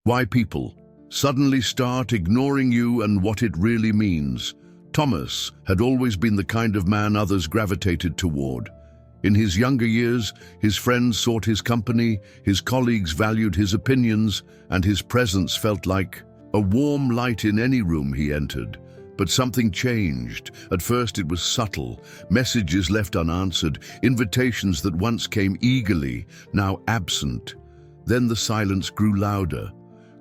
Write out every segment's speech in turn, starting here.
Why people suddenly start ignoring you and what it really means. Thomas had always been the kind of man others gravitated toward. In his younger years, his friends sought his company, his colleagues valued his opinions, and his presence felt like a warm light in any room he entered. But something changed. At first it was subtle, messages left unanswered, invitations that once came eagerly, now absent. Then the silence grew louder.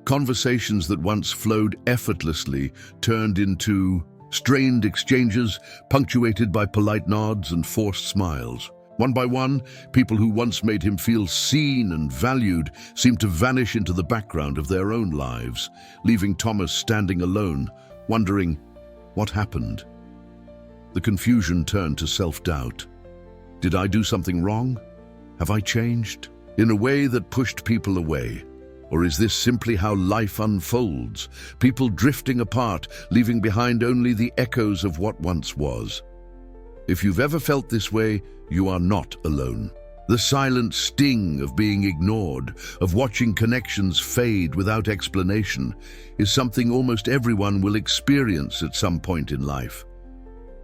Conversations that once flowed effortlessly turned into strained exchanges, punctuated by polite nods and forced smiles. One by one, people who once made him feel seen and valued seemed to vanish into the background of their own lives, leaving Thomas standing alone, wondering, what happened? The confusion turned to self-doubt. Did I do something wrong? Have I changed? In a way that pushed people away? Or is this simply how life unfolds? People drifting apart, leaving behind only the echoes of what once was. If you've ever felt this way, you are not alone. The silent sting of being ignored, of watching connections fade without explanation, is something almost everyone will experience at some point in life.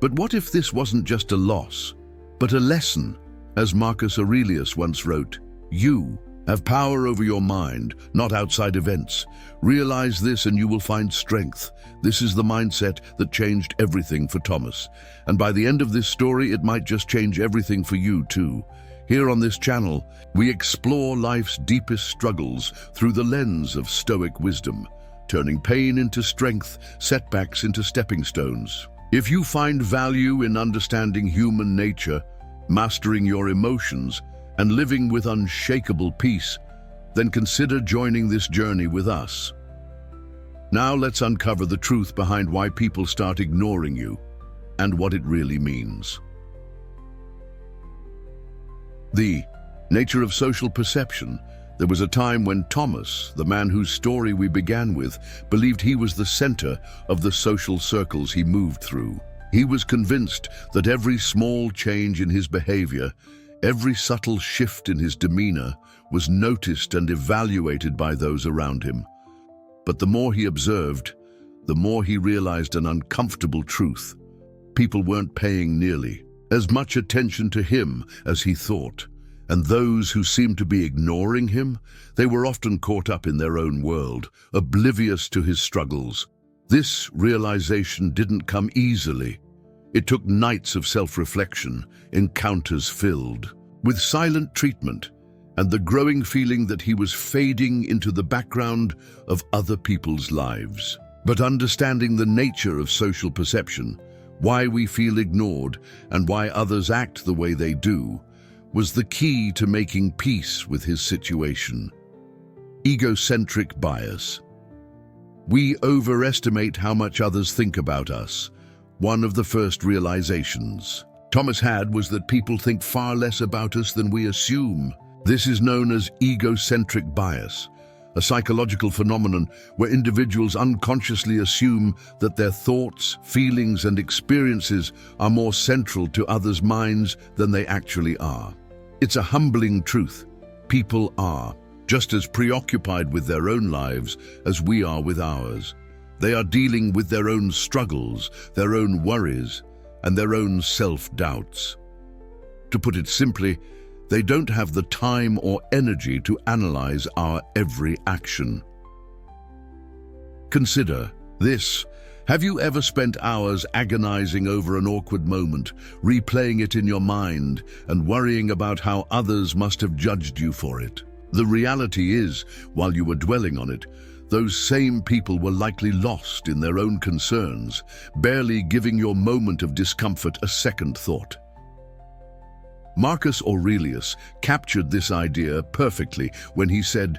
But what if this wasn't just a loss, but a lesson? As Marcus Aurelius once wrote, "You have power over your mind, not outside events. Realize this and you will find strength." This is the mindset that changed everything for Thomas. And by the end of this story, it might just change everything for you too. Here on this channel, we explore life's deepest struggles through the lens of Stoic wisdom, turning pain into strength, setbacks into stepping stones. If you find value in understanding human nature, mastering your emotions, and living with unshakable peace, then consider joining this journey with us. Now let's uncover the truth behind why people start ignoring you and what it really means. The nature of social perception. There was a time when Thomas, the man whose story we began with, believed he was the center of the social circles he moved through. He was convinced that every small change in his behavior, every subtle shift in his demeanor, was noticed and evaluated by those around him. But the more he observed, the more he realized an uncomfortable truth. People weren't paying nearly as much attention to him as he thought, and those who seemed to be ignoring him, they were often caught up in their own world, oblivious to his struggles. This realization didn't come easily. It took nights of self-reflection, encounters filled with silent treatment, and the growing feeling that he was fading into the background of other people's lives. But understanding the nature of social perception, why we feel ignored, and why others act the way they do, was the key to making peace with his situation. Egocentric bias. We overestimate how much others think about us. One of the first realizations Thomas had was that people think far less about us than we assume. This is known as egocentric bias, a psychological phenomenon where individuals unconsciously assume that their thoughts, feelings, and experiences are more central to others' minds than they actually are. It's a humbling truth. People are just as preoccupied with their own lives as we are with ours. They are dealing with their own struggles, their own worries, and their own self-doubts. To put it simply, they don't have the time or energy to analyze our every action. Consider this. Have you ever spent hours agonizing over an awkward moment, replaying it in your mind, and worrying about how others must have judged you for it? The reality is, while you were dwelling on it, those same people were likely lost in their own concerns, barely giving your moment of discomfort a second thought. Marcus Aurelius captured this idea perfectly when he said,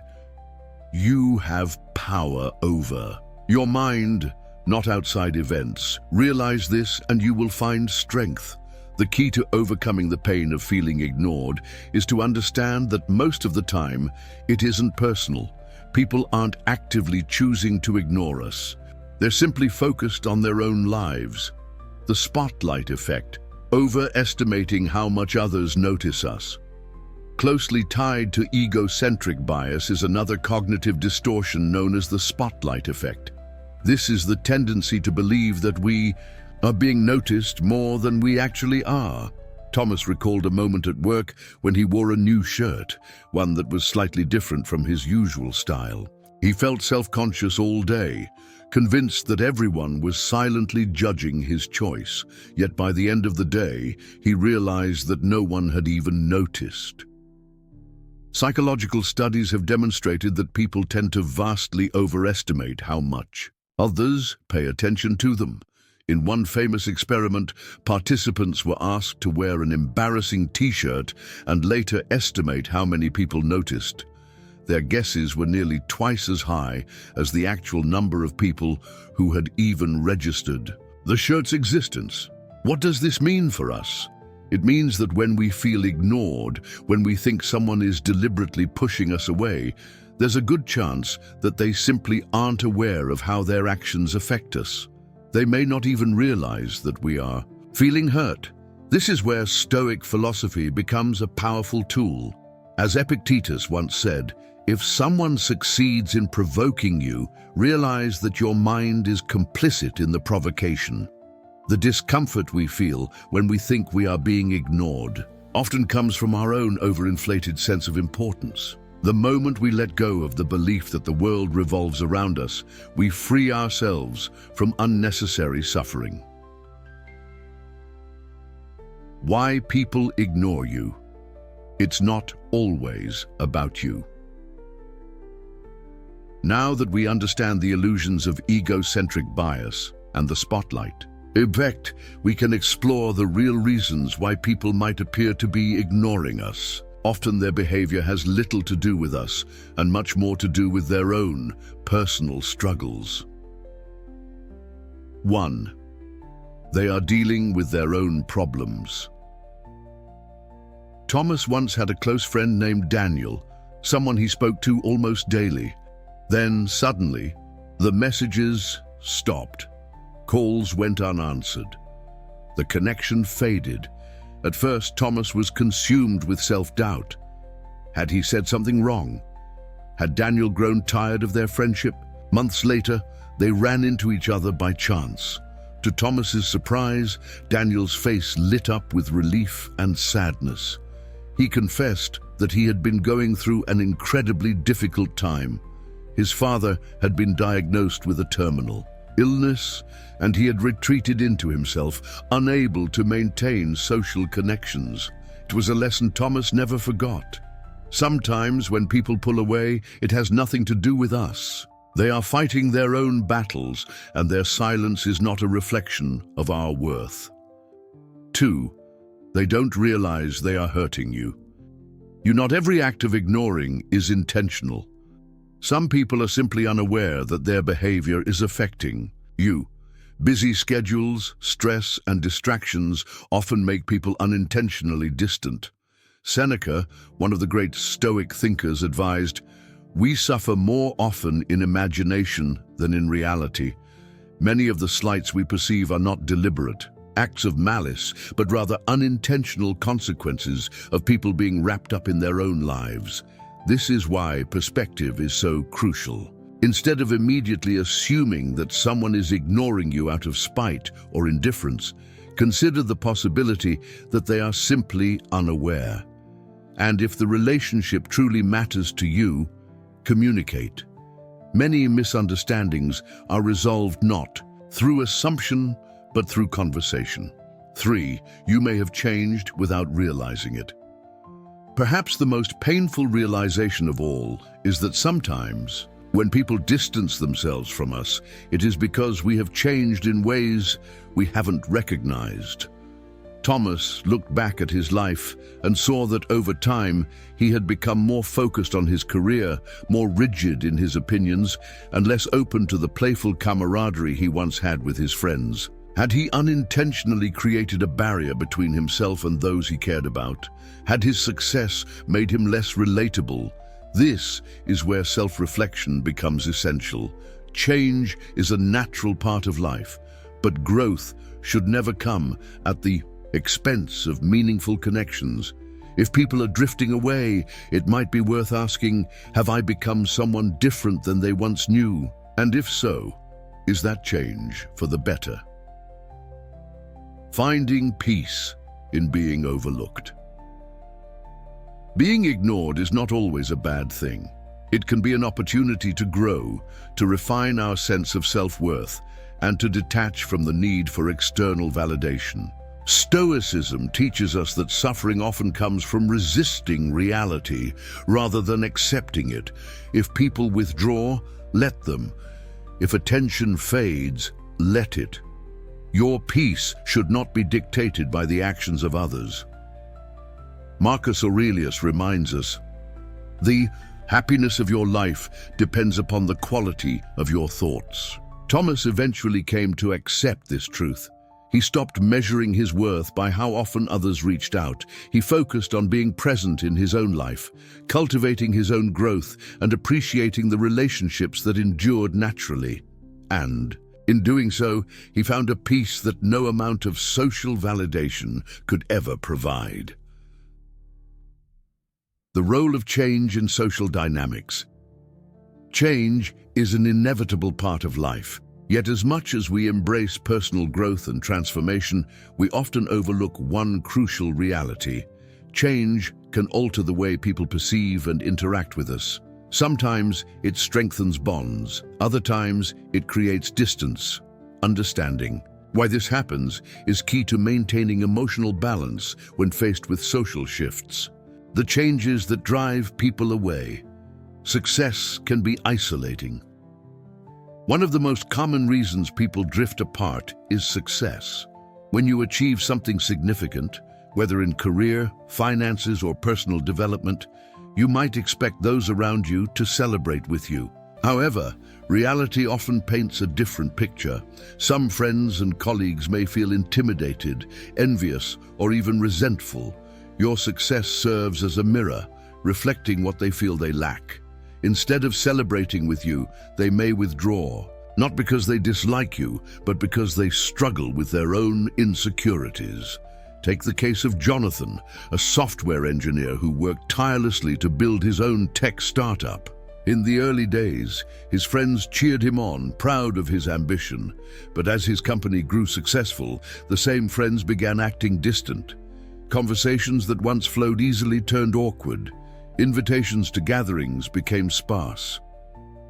"You have power over your mind, not outside events. Realize this and you will find strength." The key to overcoming the pain of feeling ignored is to understand that most of the time it isn't personal. People aren't actively choosing to ignore us. They're simply focused on their own lives. The spotlight effect, overestimating how much others notice us. Closely tied to egocentric bias is another cognitive distortion known as the spotlight effect. This is the tendency to believe that we are being noticed more than we actually are. Thomas recalled a moment at work when he wore a new shirt, one that was slightly different from his usual style. He felt self-conscious all day, convinced that everyone was silently judging his choice. Yet by the end of the day, he realized that no one had even noticed. Psychological studies have demonstrated that people tend to vastly overestimate how much others pay attention to them. In one famous experiment, participants were asked to wear an embarrassing t-shirt and later estimate how many people noticed. Their guesses were nearly twice as high as the actual number of people who had even registered the shirt's existence. What does this mean for us? It means that when we feel ignored, when we think someone is deliberately pushing us away, there's a good chance that they simply aren't aware of how their actions affect us. They may not even realize that we are feeling hurt. This is where Stoic philosophy becomes a powerful tool. As Epictetus once said, if someone succeeds in provoking you, realize that your mind is complicit in the provocation. The discomfort we feel when we think we are being ignored often comes from our own overinflated sense of importance. The moment we let go of the belief that the world revolves around us, we free ourselves from unnecessary suffering. Why people ignore you. It's not always about you. Now that we understand the illusions of egocentric bias and the spotlight effect, we can explore the real reasons why people might appear to be ignoring us. Often their behavior has little to do with us and much more to do with their own personal struggles. 1. They are dealing with their own problems. Thomas once had a close friend named Daniel, someone he spoke to almost daily. Then, suddenly, the messages stopped. Calls went unanswered. The connection faded. At first, Thomas was consumed with self-doubt. Had he said something wrong? Had Daniel grown tired of their friendship? Months later, they ran into each other by chance. To Thomas's surprise, Daniel's face lit up with relief and sadness. He confessed that he had been going through an incredibly difficult time. His father had been diagnosed with a terminal illness, and he had retreated into himself, unable to maintain social connections. It was a lesson Thomas never forgot. Sometimes when people pull away, it has nothing to do with us. They are fighting their own battles, and their silence is not a reflection of our worth. 2. They don't realize they are hurting you. Not every act of ignoring is intentional. Some people are simply unaware that their behavior is affecting you. Busy schedules, stress, and distractions often make people unintentionally distant. Seneca, one of the great Stoic thinkers, advised, "We suffer more often in imagination than in reality." Many of the slights we perceive are not deliberate acts of malice, but rather unintentional consequences of people being wrapped up in their own lives. This is why perspective is so crucial. Instead of immediately assuming that someone is ignoring you out of spite or indifference, consider the possibility that they are simply unaware. And if the relationship truly matters to you, communicate. Many misunderstandings are resolved not through assumption, but through conversation. 3. You may have changed without realizing it. Perhaps the most painful realization of all is that sometimes, when people distance themselves from us, it is because we have changed in ways we haven't recognized. Thomas looked back at his life and saw that over time he had become more focused on his career, more rigid in his opinions, and less open to the playful camaraderie he once had with his friends. Had he unintentionally created a barrier between himself and those he cared about? Had his success made him less relatable? This is where self-reflection becomes essential. Change is a natural part of life, but growth should never come at the expense of meaningful connections. If people are drifting away, it might be worth asking, have I become someone different than they once knew? And if so, is that change for the better? Finding peace in being overlooked. Being ignored is not always a bad thing. It can be an opportunity to grow, to refine our sense of self-worth, and to detach from the need for external validation. Stoicism teaches us that suffering often comes from resisting reality rather than accepting it. If people withdraw, let them. If attention fades, let it. Your peace should not be dictated by the actions of others. Marcus Aurelius reminds us, the happiness of your life depends upon the quality of your thoughts. Thomas eventually came to accept this truth. He stopped measuring his worth by how often others reached out. He focused on being present in his own life, cultivating his own growth and appreciating the relationships that endured naturally. And, in doing so, he found a peace that no amount of social validation could ever provide. The role of change in social dynamics. Change is an inevitable part of life. Yet as much as we embrace personal growth and transformation, we often overlook one crucial reality. Change can alter the way people perceive and interact with us. Sometimes it strengthens bonds, other times it creates distance. Understanding why this happens is key to maintaining emotional balance when faced with social shifts. The changes that drive people away. Success can be isolating. One of the most common reasons people drift apart is success. When you achieve something significant, whether in career, finances, or personal development, you might expect those around you to celebrate with you. However, reality often paints a different picture. Some friends and colleagues may feel intimidated, envious, or even resentful. Your success serves as a mirror, reflecting what they feel they lack. Instead of celebrating with you, they may withdraw, not because they dislike you, but because they struggle with their own insecurities. Take the case of Jonathan, a software engineer who worked tirelessly to build his own tech startup. In the early days, his friends cheered him on, proud of his ambition. But as his company grew successful, the same friends began acting distant. Conversations that once flowed easily turned awkward. Invitations to gatherings became sparse.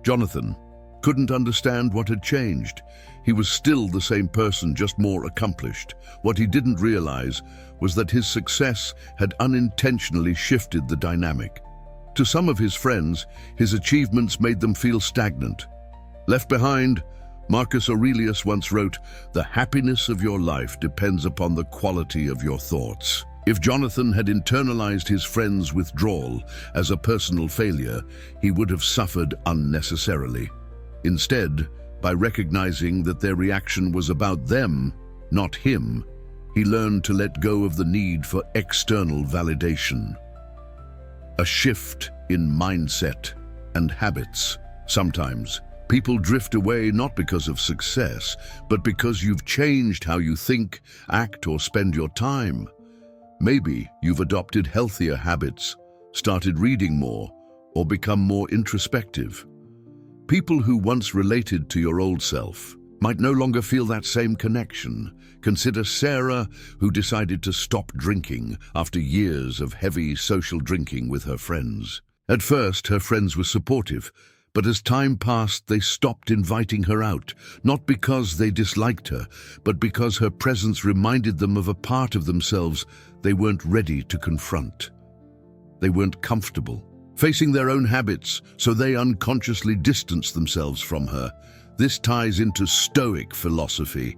Jonathan couldn't understand what had changed. He was still the same person, just more accomplished. What he didn't realize was that his success had unintentionally shifted the dynamic. To some of his friends, his achievements made them feel stagnant. Left behind, Marcus Aurelius once wrote, "The happiness of your life depends upon the quality of your thoughts." If Jonathan had internalized his friends' withdrawal as a personal failure, he would have suffered unnecessarily. Instead, by recognizing that their reaction was about them, not him, he learned to let go of the need for external validation. A shift in mindset and habits. Sometimes, people drift away not because of success, but because you've changed how you think, act, or spend your time. Maybe you've adopted healthier habits, started reading more, or become more introspective. People who once related to your old self might no longer feel that same connection. Consider Sarah, who decided to stop drinking after years of heavy social drinking with her friends. At first, her friends were supportive, but as time passed, they stopped inviting her out, not because they disliked her, but because her presence reminded them of a part of themselves they weren't ready to confront. They weren't comfortable facing their own habits, so they unconsciously distanced themselves from her. This ties into Stoic philosophy.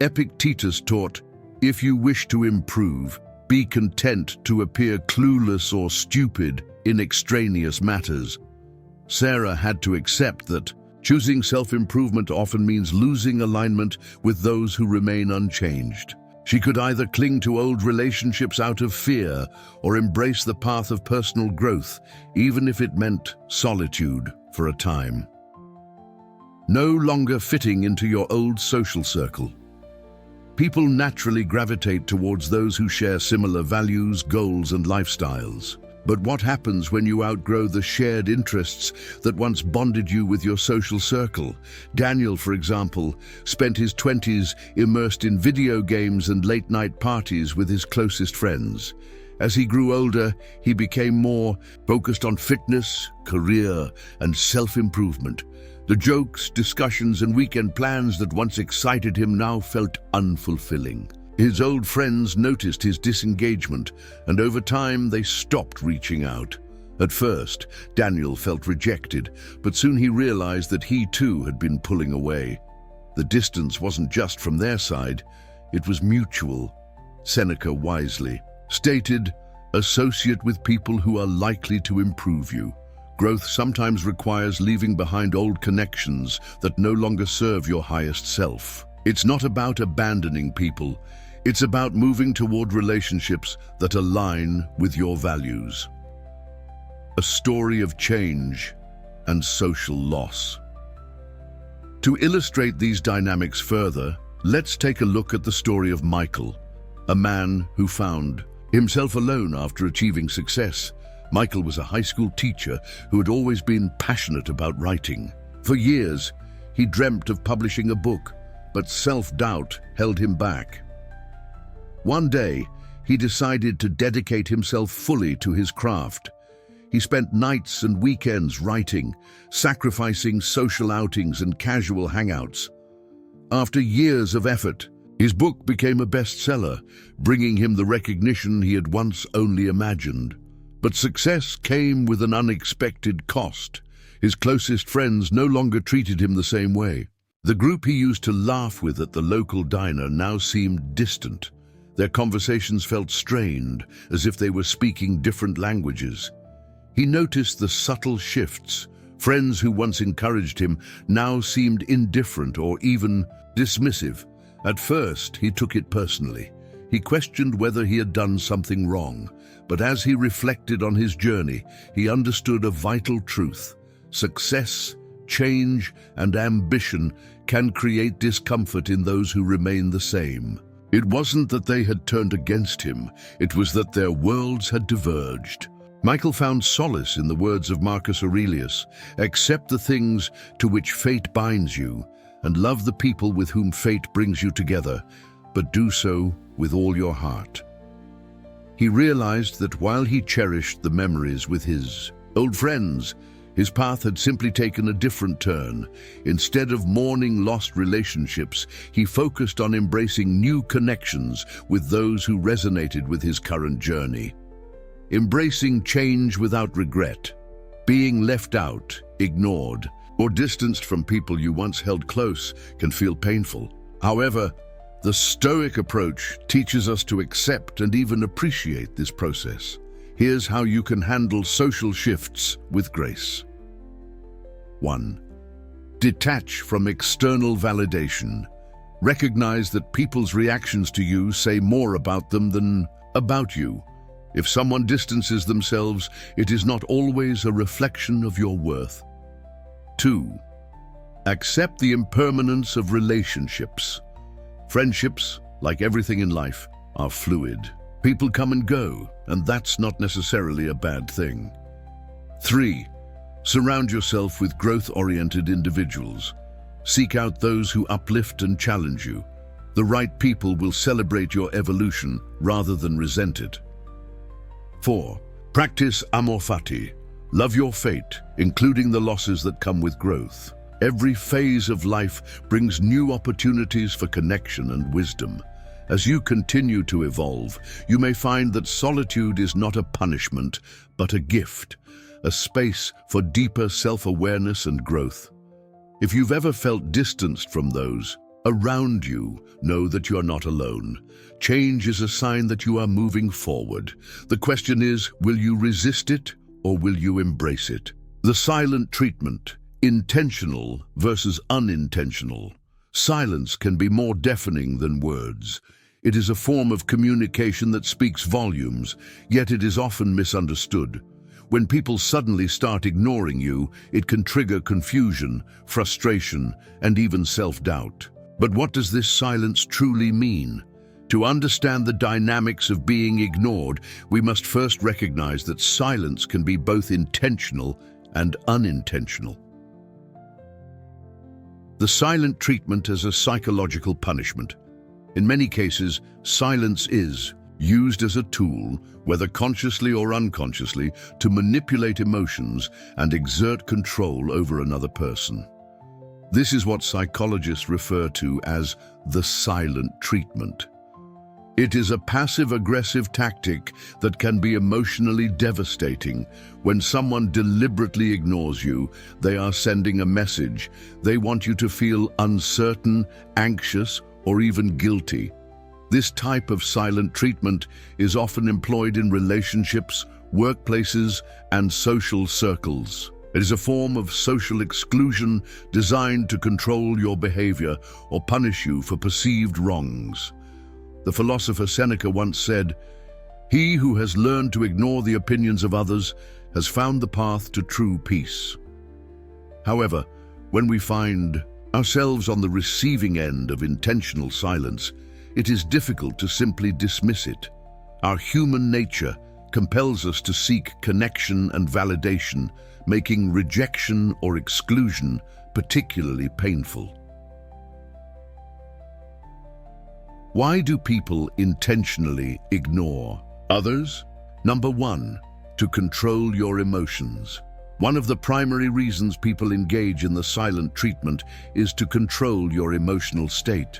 Epictetus taught, "If you wish to improve, be content to appear clueless or stupid in extraneous matters." Sarah had to accept that choosing self-improvement often means losing alignment with those who remain unchanged. She could either cling to old relationships out of fear or embrace the path of personal growth, even if it meant solitude for a time. No longer fitting into your old social circle. People naturally gravitate towards those who share similar values, goals, and lifestyles. But what happens when you outgrow the shared interests that once bonded you with your social circle? Daniel, for example, spent his 20s immersed in video games and late-night parties with his closest friends. As he grew older, he became more focused on fitness, career, and self-improvement. The jokes, discussions, and weekend plans that once excited him now felt unfulfilling. His old friends noticed his disengagement, and over time they stopped reaching out. At first, Daniel felt rejected, but soon he realized that he too had been pulling away. The distance wasn't just from their side, it was mutual. Seneca wisely stated, "Associate with people who are likely to improve you." Growth sometimes requires leaving behind old connections that no longer serve your highest self. It's not about abandoning people. It's about moving toward relationships that align with your values. A story of change and social loss. To illustrate these dynamics further, let's take a look at the story of Michael, a man who found himself alone after achieving success. Michael was a high school teacher who had always been passionate about writing. For years, he dreamt of publishing a book, but self-doubt held him back. One day, he decided to dedicate himself fully to his craft. He spent nights and weekends writing, sacrificing social outings and casual hangouts. After years of effort, his book became a bestseller, bringing him the recognition he had once only imagined. But success came with an unexpected cost. His closest friends no longer treated him the same way. The group he used to laugh with at the local diner now seemed distant. Their conversations felt strained, as if they were speaking different languages. He noticed the subtle shifts. Friends who once encouraged him now seemed indifferent or even dismissive. At first, he took it personally. He questioned whether he had done something wrong. But as he reflected on his journey, he understood a vital truth. Success, change, and ambition can create discomfort in those who remain the same. It wasn't that they had turned against him, it was that their worlds had diverged. Michael found solace in the words of Marcus Aurelius, "Accept the things to which fate binds you, and love the people with whom fate brings you together, but do so with all your heart." He realized that while he cherished the memories with his old friends, his path had simply taken a different turn. Instead of mourning lost relationships, he focused on embracing new connections with those who resonated with his current journey. Embracing change without regret, being left out, ignored, or distanced from people you once held close can feel painful. However, the Stoic approach teaches us to accept and even appreciate this process. Here's how you can handle social shifts with grace. 1. Detach from external validation. Recognize that people's reactions to you say more about them than about you. If someone distances themselves, it is not always a reflection of your worth. 2. Accept the impermanence of relationships. Friendships, like everything in life, are fluid. People come and go, and that's not necessarily a bad thing. 3. Surround yourself with growth-oriented individuals. Seek out those who uplift and challenge you. The right people will celebrate your evolution rather than resent it. 4. Practice amor fati. Love your fate, including the losses that come with growth. Every phase of life brings new opportunities for connection and wisdom. As you continue to evolve, you may find that solitude is not a punishment, but a gift, a space for deeper self-awareness and growth. If you've ever felt distanced from those around you, know that you are not alone. Change is a sign that you are moving forward. The question is, will you resist it or will you embrace it? The silent treatment, intentional versus unintentional. Silence can be more deafening than words. It is a form of communication that speaks volumes, yet it is often misunderstood. When people suddenly start ignoring you, it can trigger confusion, frustration, and even self-doubt. But what does this silence truly mean? To understand the dynamics of being ignored, we must first recognize that silence can be both intentional and unintentional. The silent treatment as a psychological punishment. In many cases, silence is used as a tool, whether consciously or unconsciously, to manipulate emotions and exert control over another person. This is what psychologists refer to as the silent treatment. It is a passive-aggressive tactic that can be emotionally devastating. When someone deliberately ignores you, they are sending a message. They want you to feel uncertain, anxious, or even guilty. This type of silent treatment is often employed in relationships, workplaces, and social circles. It is a form of social exclusion designed to control your behavior or punish you for perceived wrongs. The philosopher Seneca once said, "He who has learned to ignore the opinions of others has found the path to true peace." However, when we find ourselves on the receiving end of intentional silence, it is difficult to simply dismiss it. Our human nature compels us to seek connection and validation, making rejection or exclusion particularly painful. Why do people intentionally ignore others? Number 1, to control your emotions. One of the primary reasons people engage in the silent treatment is to control your emotional state.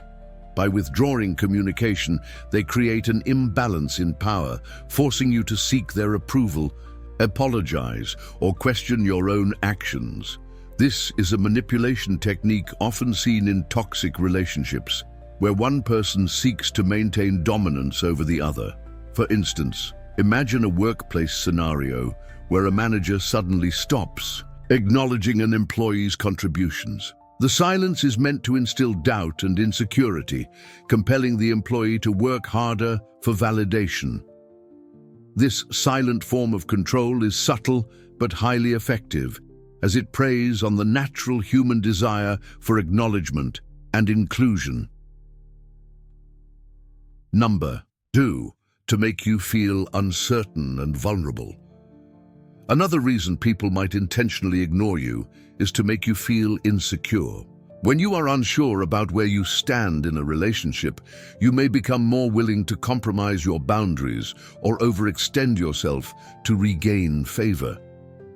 By withdrawing communication, they create an imbalance in power, forcing you to seek their approval, apologize, or question your own actions. This is a manipulation technique often seen in toxic relationships, where one person seeks to maintain dominance over the other. For instance, imagine a workplace scenario where a manager suddenly stops acknowledging an employee's contributions. The silence is meant to instill doubt and insecurity, compelling the employee to work harder for validation. This silent form of control is subtle but highly effective, as it preys on the natural human desire for acknowledgement and inclusion. Number 2, to make you feel uncertain and vulnerable. Another reason people might intentionally ignore you is to make you feel insecure. When you are unsure about where you stand in a relationship, you may become more willing to compromise your boundaries or overextend yourself to regain favor.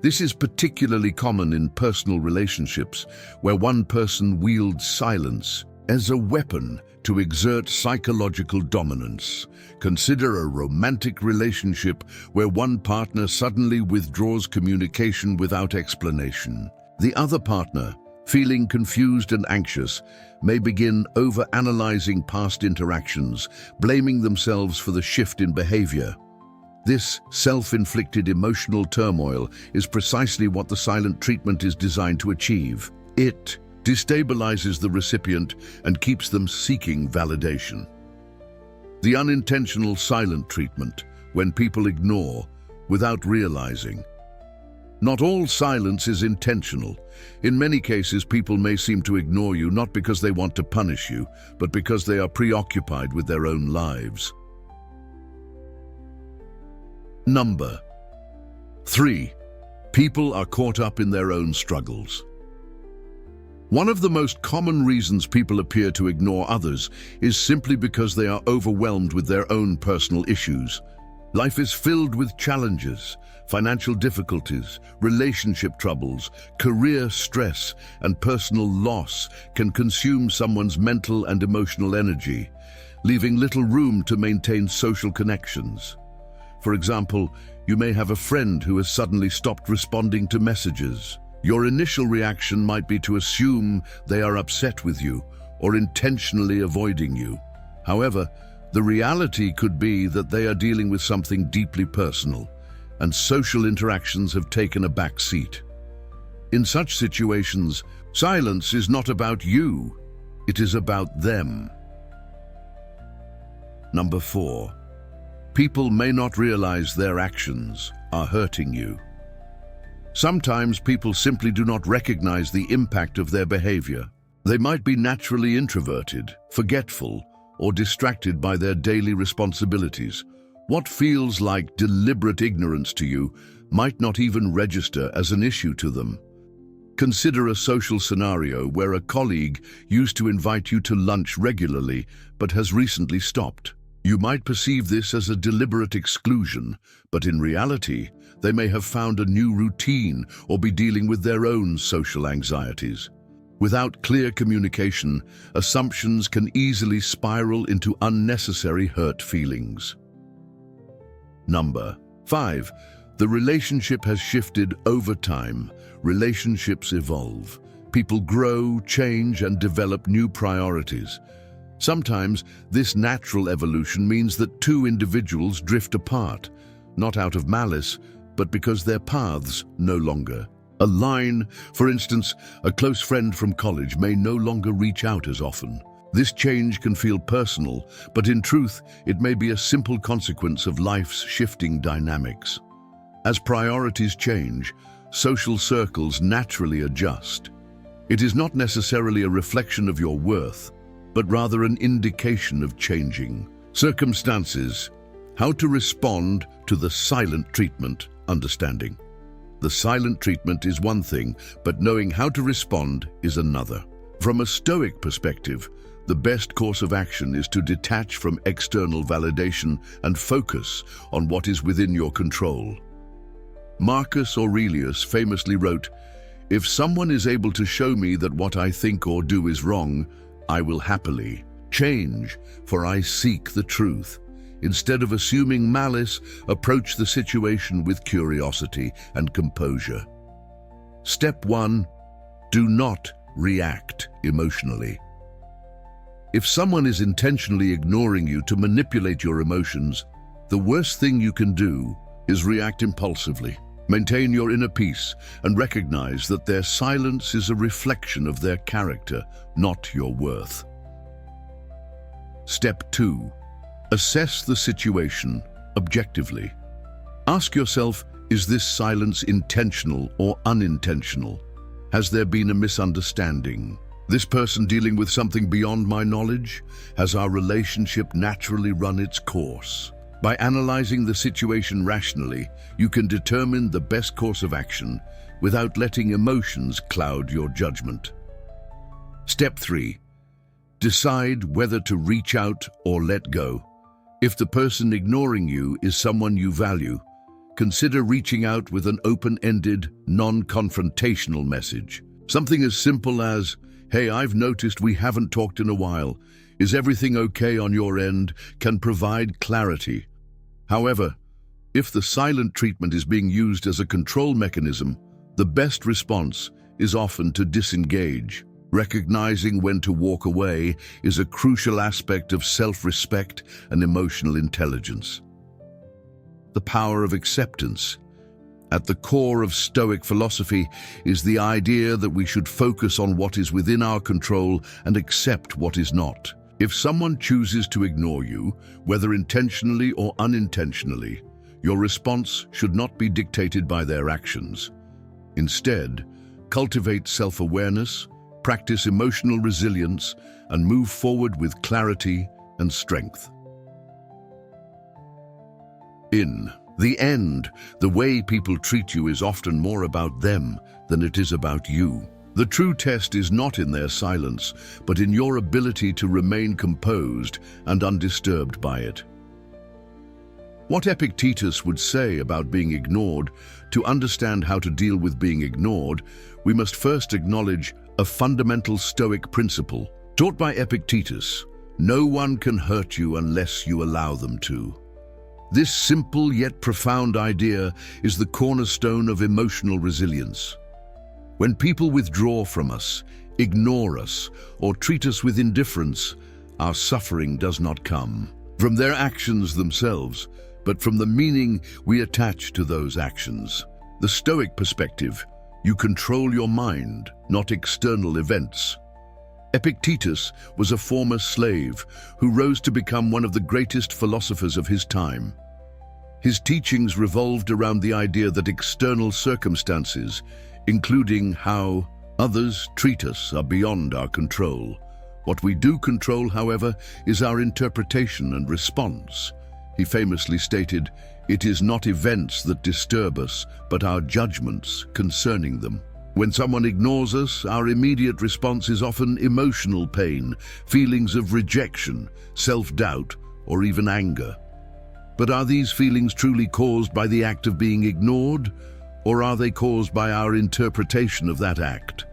This is particularly common in personal relationships, where one person wields silence as a weapon to exert psychological dominance. Consider a romantic relationship where one partner suddenly withdraws communication without explanation. The other partner, feeling confused and anxious, may begin over-analyzing past interactions, blaming themselves for the shift in behavior. This self-inflicted emotional turmoil is precisely what the silent treatment is designed to achieve. It destabilizes the recipient and keeps them seeking validation. The unintentional silent treatment, when people ignore without realizing. Not all silence is intentional. In many cases, people may seem to ignore you not because they want to punish you, but because they are preoccupied with their own lives. Number 3, people are caught up in their own struggles. One of the most common reasons people appear to ignore others is simply because they are overwhelmed with their own personal issues. Life is filled with challenges, financial difficulties, relationship troubles, career stress, and personal loss can consume someone's mental and emotional energy, leaving little room to maintain social connections. For example, you may have a friend who has suddenly stopped responding to messages. Your initial reaction might be to assume they are upset with you or intentionally avoiding you. However, the reality could be that they are dealing with something deeply personal, and social interactions have taken a back seat. In such situations, silence is not about you, it is about them. Number 4, people may not realize their actions are hurting you. Sometimes people simply do not recognize the impact of their behavior. They might be naturally introverted, forgetful, or distracted by their daily responsibilities. What feels like deliberate ignorance to you might not even register as an issue to them. Consider a social scenario where a colleague used to invite you to lunch regularly but has recently stopped. You might perceive this as a deliberate exclusion, but in reality, they may have found a new routine or be dealing with their own social anxieties. Without clear communication, assumptions can easily spiral into unnecessary hurt feelings. Number 5. The relationship has shifted over time. Relationships evolve. People grow, change, and develop new priorities. Sometimes, this natural evolution means that two individuals drift apart, not out of malice, but because their paths no longer align. For instance, a close friend from college may no longer reach out as often. This change can feel personal, but in truth, it may be a simple consequence of life's shifting dynamics. As priorities change, social circles naturally adjust. It is not necessarily a reflection of your worth, but rather an indication of changing circumstances. How to respond to the silent treatment, understanding. The silent treatment is one thing, but knowing how to respond is another. From a Stoic perspective, the best course of action is to detach from external validation and focus on what is within your control. Marcus Aurelius famously wrote, "If someone is able to show me that what I think or do is wrong, I will happily change, for I seek the truth." Instead of assuming malice, approach the situation with curiosity and composure. Step 1. Do not react emotionally. If someone is intentionally ignoring you to manipulate your emotions, the worst thing you can do is react impulsively. Maintain your inner peace and recognize that their silence is a reflection of their character, not your worth. Step 2. Assess the situation objectively. Ask yourself, is this silence intentional or unintentional? Has there been a misunderstanding? This person dealing with something beyond my knowledge? Has our relationship naturally run its course? By analyzing the situation rationally, you can determine the best course of action without letting emotions cloud your judgment. Step 3. Decide whether to reach out or let go. If the person ignoring you is someone you value, consider reaching out with an open-ended, non-confrontational message. Something as simple as, "Hey, I've noticed we haven't talked in a while. Is everything okay on your end?" can provide clarity. However, if the silent treatment is being used as a control mechanism, the best response is often to disengage. Recognizing when to walk away is a crucial aspect of self-respect and emotional intelligence. The power of acceptance. At the core of Stoic philosophy is the idea that we should focus on what is within our control and accept what is not. If someone chooses to ignore you, whether intentionally or unintentionally, your response should not be dictated by their actions. Instead, cultivate self-awareness, practice emotional resilience, and move forward with clarity and strength. In the end, the way people treat you is often more about them than it is about you. The true test is not in their silence, but in your ability to remain composed and undisturbed by it. What Epictetus would say about being ignored: to understand how to deal with being ignored, we must first acknowledge a fundamental Stoic principle. Taught by Epictetus, no one can hurt you unless you allow them to. This simple yet profound idea is the cornerstone of emotional resilience. When people withdraw from us, ignore us, or treat us with indifference, our suffering does not come from their actions themselves, but from the meaning we attach to those actions. The Stoic perspective: you control your mind, not external events. Epictetus was a former slave who rose to become one of the greatest philosophers of his time. His teachings revolved around the idea that external circumstances, including how Others treat us are beyond our control. What we do control, however, is our interpretation and response. He famously stated, "It is not events that disturb us, but our judgments concerning them." When someone ignores us, our immediate response is often emotional pain, feelings of rejection, self-doubt, or even anger. But are these feelings truly caused by the act of being ignored, or are they caused by our interpretation of that act?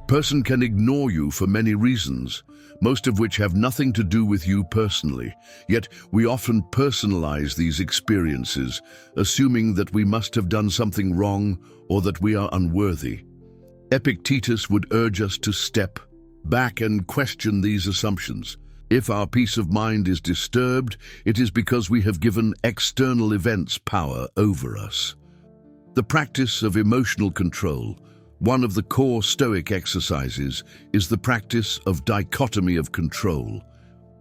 A person can ignore you for many reasons, most of which have nothing to do with you personally. Yet we often personalize these experiences, assuming that we must have done something wrong or that we are unworthy. Epictetus would urge us to step back and question these assumptions. If our peace of mind is disturbed, it is because we have given external events power over us. The practice of emotional control, one of the core Stoic exercises, is the practice of dichotomy of control.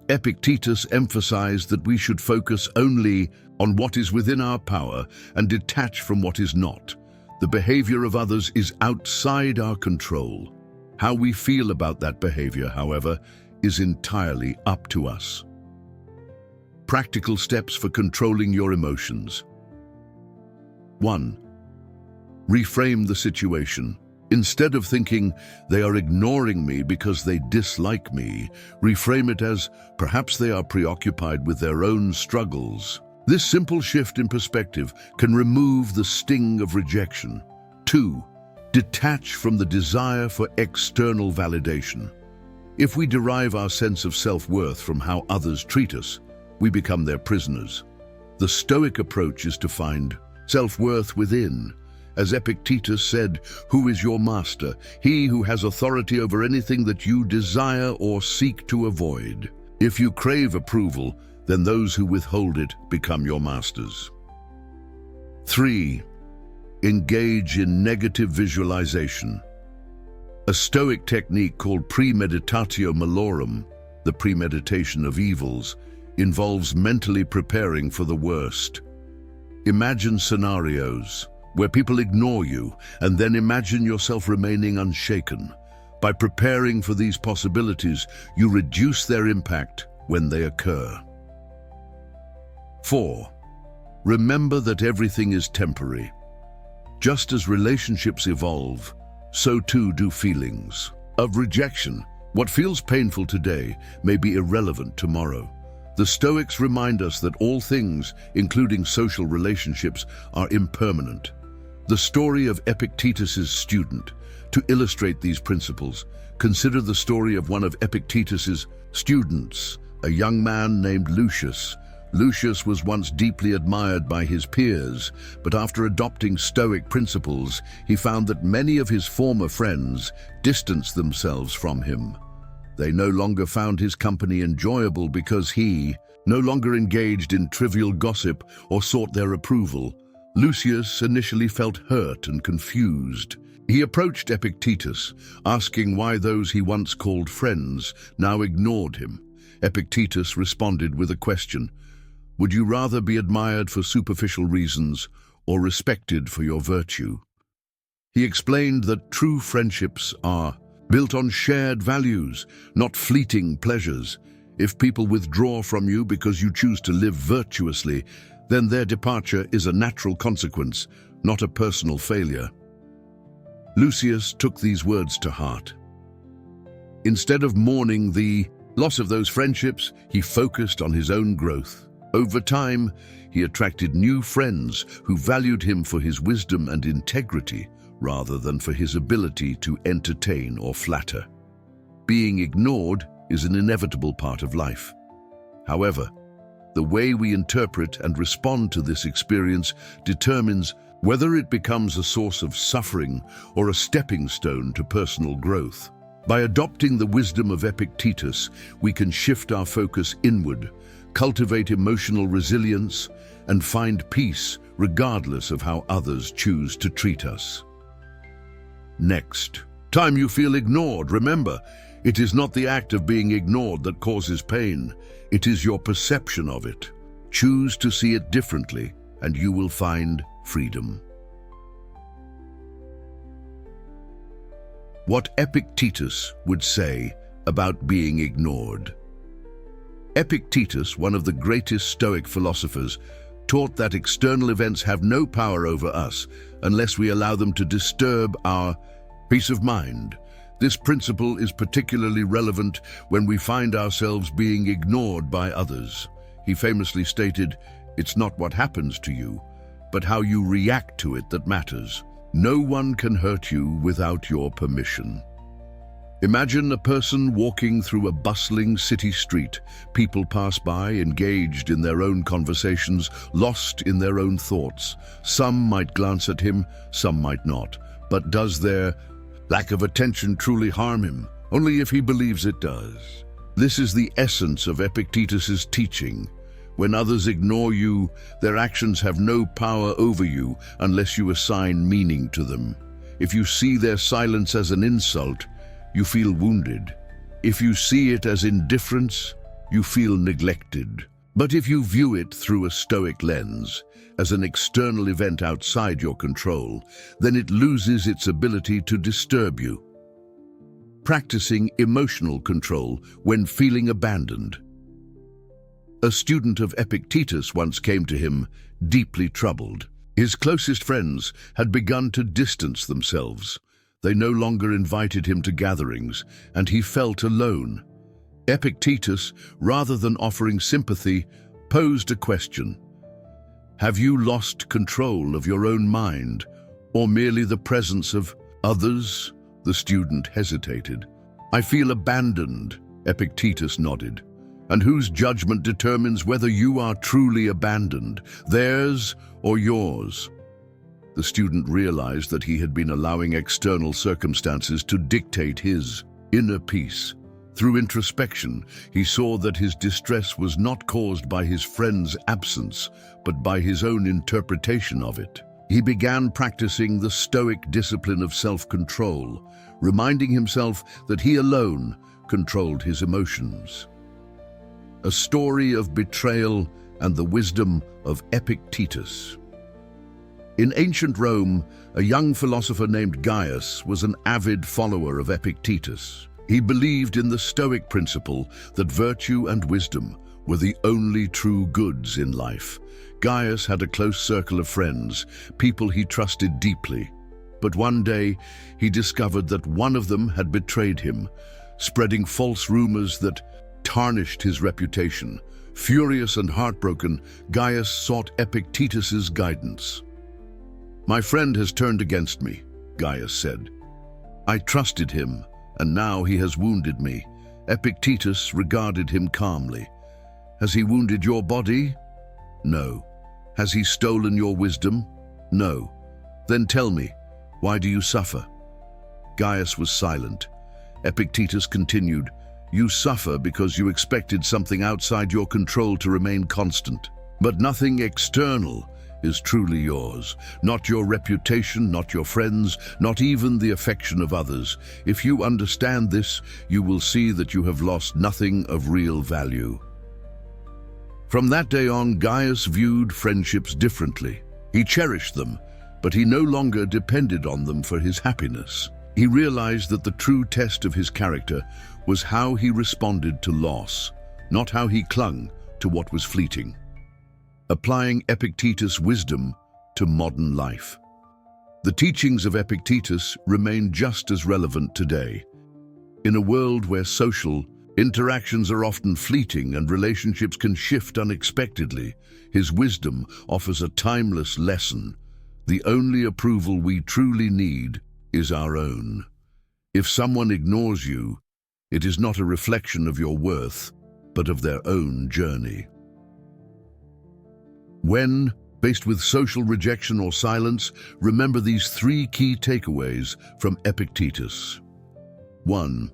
Epictetus emphasized that we should focus only on what is within our power and detach from what is not. The behavior of others is outside our control. How we feel about that behavior, however, is entirely up to us. Practical steps for controlling your emotions. 1. Reframe the situation. Instead of thinking, "They are ignoring me because they dislike me," reframe it as, "Perhaps they are preoccupied with their own struggles." This simple shift in perspective can remove the sting of rejection. 2. Detach from the desire for external validation. If we derive our sense of self-worth from how others treat us, we become their prisoners. The Stoic approach is to find self-worth within. As Epictetus said, "Who is your master? He who has authority over anything that you desire or seek to avoid." If you crave approval, then those who withhold it become your masters. 3. Engage in negative visualization. A Stoic technique called premeditatio malorum, the premeditation of evils, involves mentally preparing for the worst. Imagine scenarios where people ignore you, and then imagine yourself remaining unshaken. By preparing for these possibilities, you reduce their impact when they occur. 4. Remember that everything is temporary. Just as relationships evolve, so too do feelings of rejection. What feels painful today may be irrelevant tomorrow. The Stoics remind us that all things, including social relationships, are impermanent. The story of Epictetus's student. To illustrate these principles, consider the story of one of Epictetus's students, a young man named Lucius. Lucius was once deeply admired by his peers, but after adopting Stoic principles, he found that many of his former friends distanced themselves from him. They no longer found his company enjoyable because he no longer engaged in trivial gossip or sought their approval. Lucius initially felt hurt and confused. He approached Epictetus, asking why those he once called friends now ignored him. Epictetus responded with a question: "Would you rather be admired for superficial reasons or respected for your virtue?" He explained that true friendships are built on shared values, not fleeting pleasures. If people withdraw from you because you choose to live virtuously, then their departure is a natural consequence, not a personal failure. Lucius took these words to heart. Instead of mourning the loss of those friendships, he focused on his own growth. Over time, he attracted new friends who valued him for his wisdom and integrity rather than for his ability to entertain or flatter. Being ignored is an inevitable part of life. However, the way we interpret and respond to this experience determines whether it becomes a source of suffering or a stepping stone to personal growth. By adopting the wisdom of Epictetus, we can shift our focus inward, cultivate emotional resilience, and find peace regardless of how others choose to treat us. Next time you feel ignored, remember, it is not the act of being ignored that causes pain. It is your perception of it. Choose to see it differently, and you will find freedom. What Epictetus would say about being ignored. Epictetus, one of the greatest Stoic philosophers, taught that external events have no power over us unless we allow them to disturb our peace of mind. This principle is particularly relevant when we find ourselves being ignored by others. He famously stated, "It's not what happens to you, but how you react to it that matters. No one can hurt you without your permission." Imagine a person walking through a bustling city street. People pass by, engaged in their own conversations, lost in their own thoughts. Some might glance at him, some might not. But does their lack of attention truly harm him? Only if he believes it does. This is the essence of Epictetus's teaching. When others ignore you, their actions have no power over you unless you assign meaning to them. If you see their silence as an insult, you feel wounded. If you see it as indifference, you feel neglected. But if you view it through a Stoic lens, as an external event outside your control, then it loses its ability to disturb you. Practicing emotional control when feeling abandoned. A student of Epictetus once came to him, deeply troubled. His closest friends had begun to distance themselves. They no longer invited him to gatherings, and he felt alone. Epictetus, rather than offering sympathy, posed a question. Have you lost control of your own mind, or merely the presence of others? The student hesitated. I feel abandoned, Epictetus nodded. And whose judgment determines whether you are truly abandoned, theirs or yours? The student realized that he had been allowing external circumstances to dictate his inner peace. Through introspection, he saw that his distress was not caused by his friend's absence, but by his own interpretation of it. He began practicing the Stoic discipline of self-control, reminding himself that he alone controlled his emotions. A story of betrayal and the wisdom of Epictetus. In ancient Rome, a young philosopher named Gaius was an avid follower of Epictetus. He believed in the Stoic principle that virtue and wisdom were the only true goods in life. Gaius had a close circle of friends, people he trusted deeply. But one day, he discovered that one of them had betrayed him, spreading false rumors that tarnished his reputation. Furious and heartbroken, Gaius sought Epictetus's guidance. My friend has turned against me, Gaius said. I trusted him, and now he has wounded me. Epictetus regarded him calmly. Has he wounded your body? No. Has he stolen your wisdom? No. Then tell me, why do you suffer? Gaius was silent. Epictetus continued, You suffer because you expected something outside your control to remain constant. But nothing external is truly yours. Not your reputation, not your friends, not even the affection of others. If you understand this, you will see that you have lost nothing of real value. From that day on, Gaius viewed friendships differently. He cherished them, but he no longer depended on them for his happiness. He realized that the true test of his character was how he responded to loss, not how he clung to what was fleeting. Applying Epictetus' wisdom to modern life. The teachings of Epictetus remain just as relevant today. In a world where social interactions are often fleeting and relationships can shift unexpectedly, his wisdom offers a timeless lesson. The only approval we truly need is our own. If someone ignores you, it is not a reflection of your worth, but of their own journey. When faced with social rejection or silence, remember these three key takeaways from Epictetus. 1.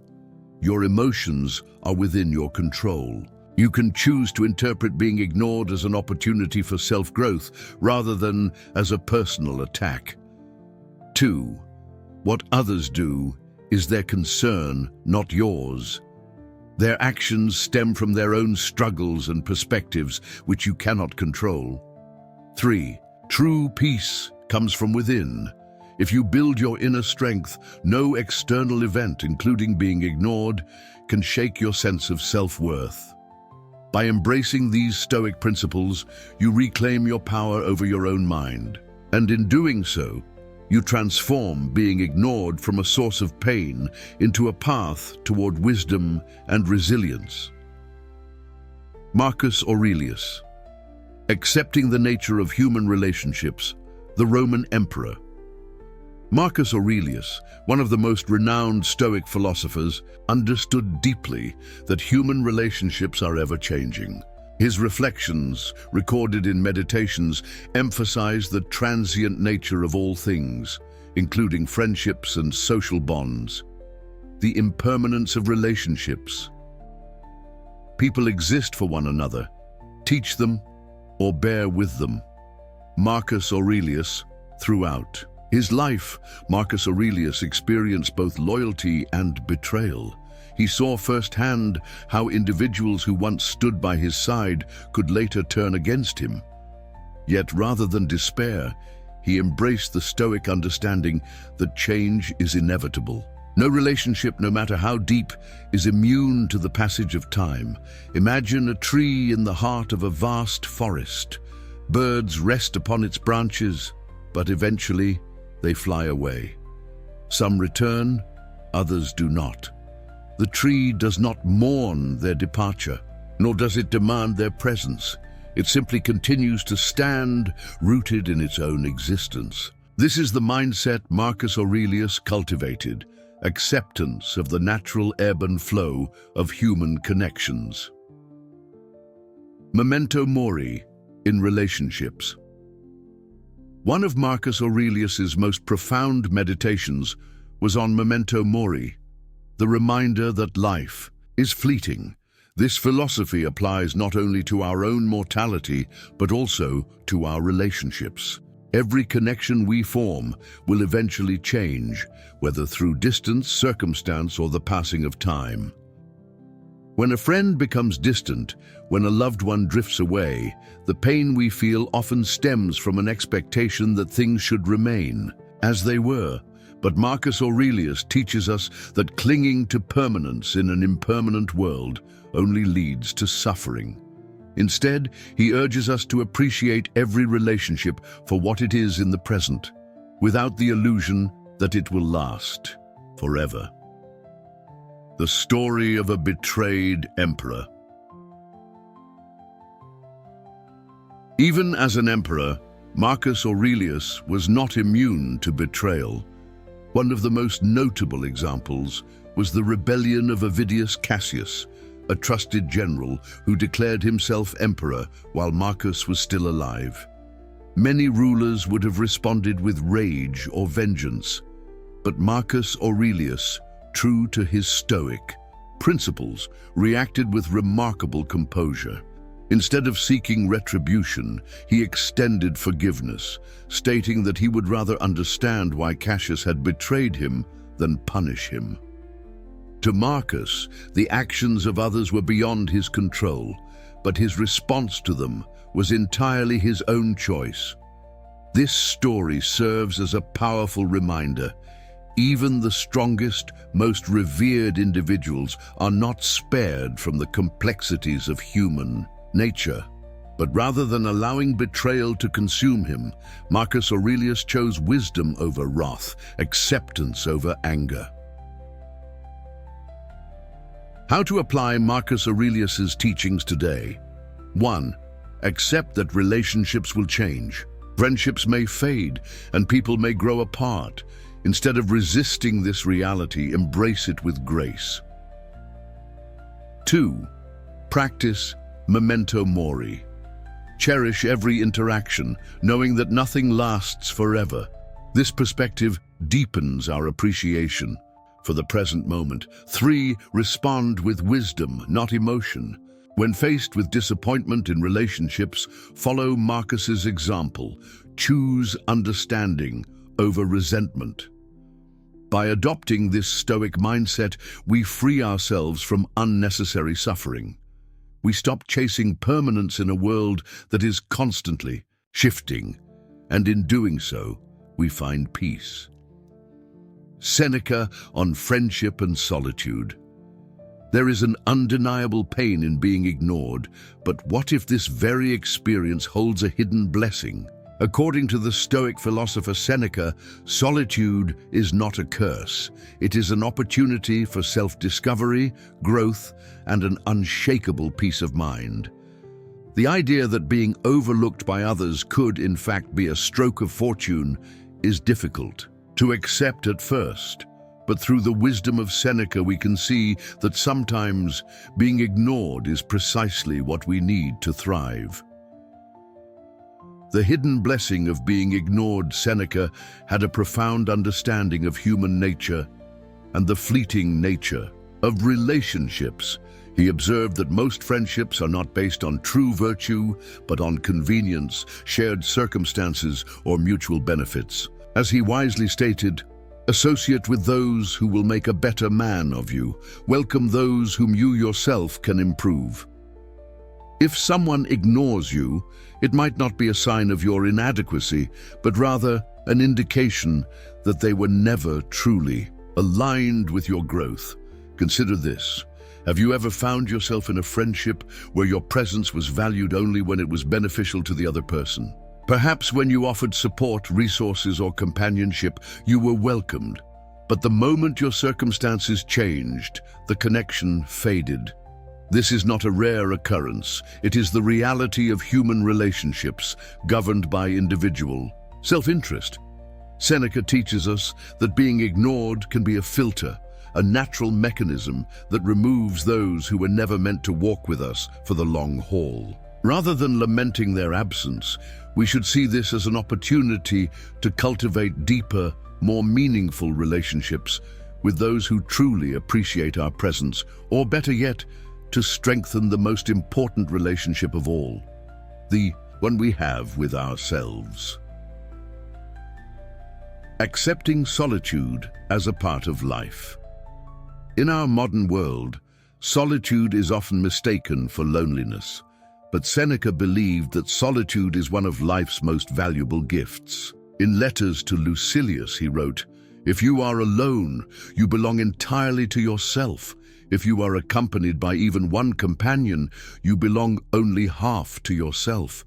Your emotions are within your control. You can choose to interpret being ignored as an opportunity for self-growth rather than as a personal attack. 2. What others do is their concern, not yours. Their actions stem from their own struggles and perspectives, which you cannot control. 3. True peace comes from within. If you build your inner strength, no external event, including being ignored, can shake your sense of self-worth. By embracing these Stoic principles, you reclaim your power over your own mind. And in doing so, you transform being ignored from a source of pain into a path toward wisdom and resilience. Marcus Aurelius. Accepting the nature of human relationships, the Roman emperor. Marcus Aurelius, one of the most renowned Stoic philosophers, understood deeply that human relationships are ever-changing. His reflections, recorded in Meditations, emphasize the transient nature of all things, including friendships and social bonds, the impermanence of relationships. People exist for one another, teach them, or bear with them. Marcus Aurelius, throughout his life, Marcus Aurelius experienced both loyalty and betrayal. He saw firsthand how individuals who once stood by his side could later turn against him. Yet rather than despair, he embraced the Stoic understanding that change is inevitable. No relationship, no matter how deep, is immune to the passage of time. Imagine a tree in the heart of a vast forest. Birds rest upon its branches, but eventually they fly away. Some return, others do not. The tree does not mourn their departure, nor does it demand their presence. It simply continues to stand, rooted in its own existence. This is the mindset Marcus Aurelius cultivated, acceptance of the natural ebb and flow of human connections. Memento mori in relationships. One of Marcus Aurelius's most profound meditations was on memento mori, the reminder that life is fleeting. This philosophy applies not only to our own mortality, but also to our relationships. Every connection we form will eventually change, whether through distance, circumstance, or the passing of time. When a friend becomes distant, when a loved one drifts away, the pain we feel often stems from an expectation that things should remain as they were. But Marcus Aurelius teaches us that clinging to permanence in an impermanent world only leads to suffering. Instead, he urges us to appreciate every relationship for what it is in the present, without the illusion that it will last forever. The story of a betrayed emperor. Even as an emperor, Marcus Aurelius was not immune to betrayal. One of the most notable examples was the rebellion of Avidius Cassius, a trusted general who declared himself emperor while Marcus was still alive. Many rulers would have responded with rage or vengeance, but Marcus Aurelius, true to his Stoic principles, reacted with remarkable composure. Instead of seeking retribution, he extended forgiveness, stating that he would rather understand why Cassius had betrayed him than punish him. To Marcus, the actions of others were beyond his control, but his response to them was entirely his own choice. This story serves as a powerful reminder. Even the strongest, most revered individuals are not spared from the complexities of human nature. But rather than allowing betrayal to consume him, Marcus Aurelius chose wisdom over wrath, acceptance over anger. How to apply Marcus Aurelius's teachings today? 1. Accept that relationships will change. Friendships may fade, and people may grow apart. Instead of resisting this reality, embrace it with grace. 2. Practice memento mori. Cherish every interaction, knowing that nothing lasts forever. This perspective deepens our appreciation for the present moment. 3. Respond with wisdom, not emotion. When faced with disappointment in relationships, follow Marcus's example. Choose understanding over resentment. By adopting this Stoic mindset, we free ourselves from unnecessary suffering. We stop chasing permanence in a world that is constantly shifting, and in doing so, we find peace. Seneca on friendship and solitude. There is an undeniable pain in being ignored, but what if this very experience holds a hidden blessing? According to the Stoic philosopher Seneca, solitude is not a curse. It is an opportunity for self-discovery, growth, and an unshakable peace of mind. The idea that being overlooked by others could, in fact, be a stroke of fortune is difficult to accept at first. But through the wisdom of Seneca, we can see that sometimes being ignored is precisely what we need to thrive. The hidden blessing of being ignored. Seneca had a profound understanding of human nature and the fleeting nature of relationships. He observed that most friendships are not based on true virtue, but on convenience, shared circumstances, or mutual benefits. As he wisely stated, "Associate with those who will make a better man of you. Welcome those whom you yourself can improve." If someone ignores you, it might not be a sign of your inadequacy, but rather an indication that they were never truly aligned with your growth. Consider this. Have you ever found yourself in a friendship where your presence was valued only when it was beneficial to the other person? Perhaps when you offered support, resources, or companionship, you were welcomed. But the moment your circumstances changed, the connection faded. This is not a rare occurrence. It is the reality of human relationships, governed by individual self-interest. Seneca teaches us that being ignored can be a filter, a natural mechanism that removes those who were never meant to walk with us for the long haul. Rather than lamenting their absence, we should see this as an opportunity to cultivate deeper, more meaningful relationships with those who truly appreciate our presence, or better yet, to strengthen the most important relationship of all, the one we have with ourselves. Accepting solitude as a part of life. In our modern world, solitude is often mistaken for loneliness, but Seneca believed that solitude is one of life's most valuable gifts. In letters to Lucilius, he wrote, "If you are alone, you belong entirely to yourself. If you are accompanied by even one companion, you belong only half to yourself."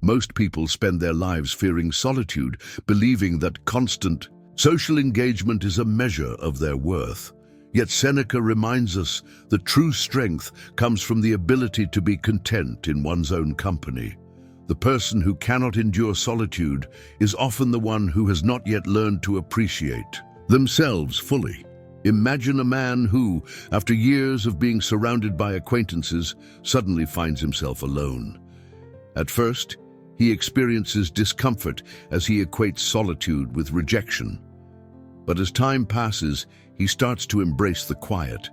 Most people spend their lives fearing solitude, believing that constant social engagement is a measure of their worth. Yet Seneca reminds us that true strength comes from the ability to be content in one's own company. The person who cannot endure solitude is often the one who has not yet learned to appreciate themselves fully. Imagine a man who, after years of being surrounded by acquaintances, suddenly finds himself alone. At first, he experiences discomfort as he equates solitude with rejection. But as time passes, he starts to embrace the quiet.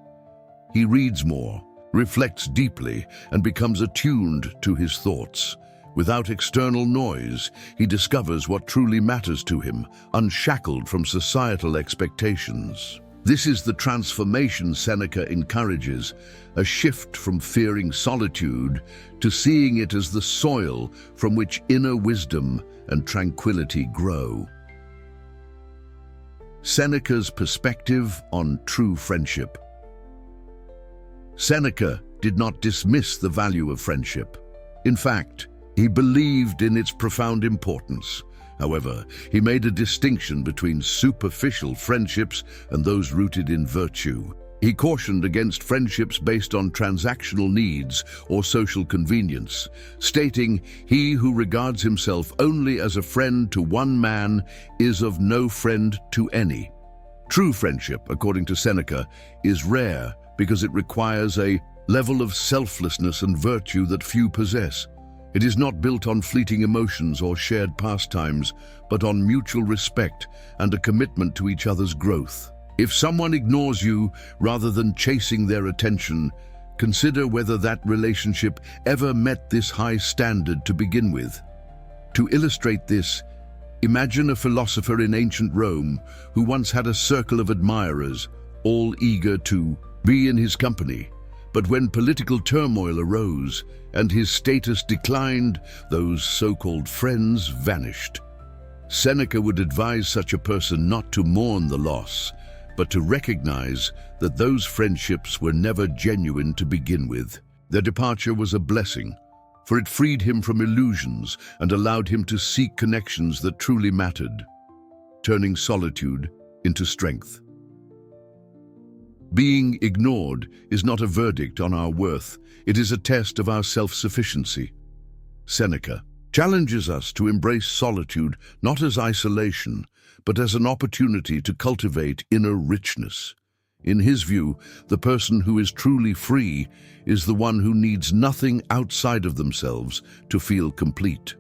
He reads more, reflects deeply, and becomes attuned to his thoughts. Without external noise, he discovers what truly matters to him, unshackled from societal expectations. This is the transformation Seneca encourages, a shift from fearing solitude to seeing it as the soil from which inner wisdom and tranquility grow. Seneca's perspective on true friendship. Seneca did not dismiss the value of friendship. In fact, he believed in its profound importance. However, he made a distinction between superficial friendships and those rooted in virtue. He cautioned against friendships based on transactional needs or social convenience, stating, "He who regards himself only as a friend to one man is of no friend to any." True friendship, according to Seneca, is rare because it requires a level of selflessness and virtue that few possess. It is not built on fleeting emotions or shared pastimes, but on mutual respect and a commitment to each other's growth. If someone ignores you rather than chasing their attention, consider whether that relationship ever met this high standard to begin with. To illustrate this, imagine a philosopher in ancient Rome who once had a circle of admirers, all eager to be in his company. But when political turmoil arose and his status declined, those so-called friends vanished. Seneca would advise such a person not to mourn the loss, but to recognize that those friendships were never genuine to begin with. Their departure was a blessing, for it freed him from illusions and allowed him to seek connections that truly mattered, turning solitude into strength. Being ignored is not a verdict on our worth, it is a test of our self-sufficiency. Seneca challenges us to embrace solitude not as isolation, but as an opportunity to cultivate inner richness. In his view, the person who is truly free is the one who needs nothing outside of themselves to feel complete.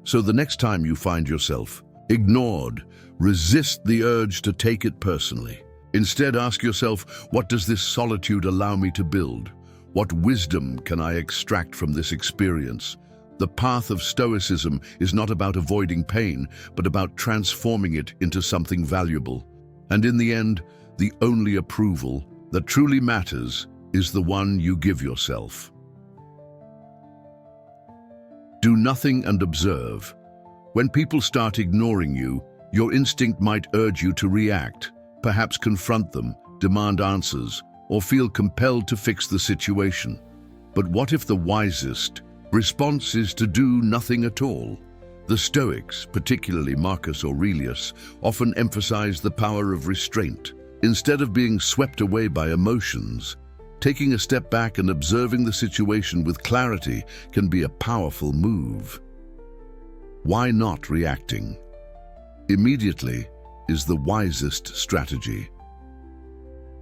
So the next time you find yourself ignored, resist the urge to take it personally. Instead, ask yourself, what does this solitude allow me to build? What wisdom can I extract from this experience? The path of Stoicism is not about avoiding pain, but about transforming it into something valuable. And in the end, the only approval that truly matters is the one you give yourself. Do nothing and observe. When people start ignoring you, your instinct might urge you to react, perhaps confront them, demand answers, or feel compelled to fix the situation. But what if the wisest response is to do nothing at all? The Stoics, particularly Marcus Aurelius, often emphasize the power of restraint. Instead of being swept away by emotions, taking a step back and observing the situation with clarity can be a powerful move. Why not reacting immediately is the wisest strategy.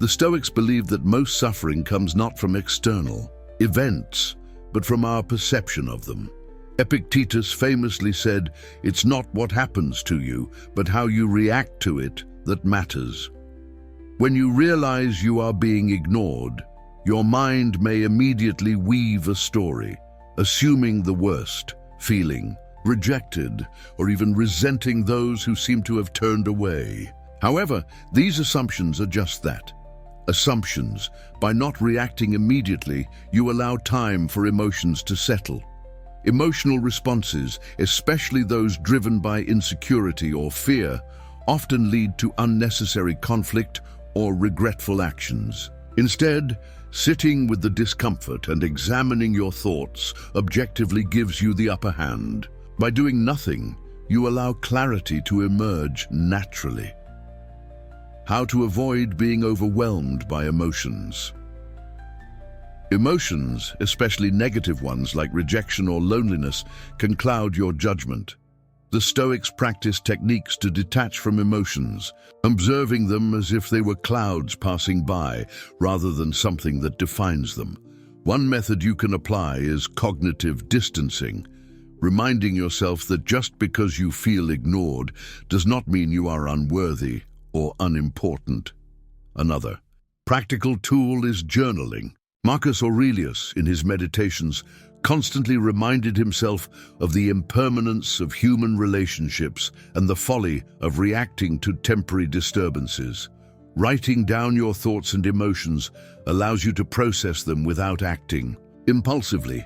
The Stoics believe that most suffering comes not from external events, but from our perception of them. Epictetus famously said, "It's not what happens to you, but how you react to it that matters." When you realize you are being ignored, your mind may immediately weave a story, assuming the worst, feeling rejected, or even resenting those who seem to have turned away. However, these assumptions are just that, assumptions. By not reacting immediately, you allow time for emotions to settle. Emotional responses, especially those driven by insecurity or fear, often lead to unnecessary conflict or regretful actions. Instead, sitting with the discomfort and examining your thoughts objectively gives you the upper hand. By doing nothing, you allow clarity to emerge naturally. How to avoid being overwhelmed by emotions. Emotions, especially negative ones like rejection or loneliness, can cloud your judgment. The Stoics practice techniques to detach from emotions, observing them as if they were clouds passing by, rather than something that defines them. One method you can apply is cognitive distancing, reminding yourself that just because you feel ignored does not mean you are unworthy or unimportant. Another practical tool is journaling. Marcus Aurelius, in his meditations, constantly reminded himself of the impermanence of human relationships and the folly of reacting to temporary disturbances. Writing down your thoughts and emotions allows you to process them without acting impulsively.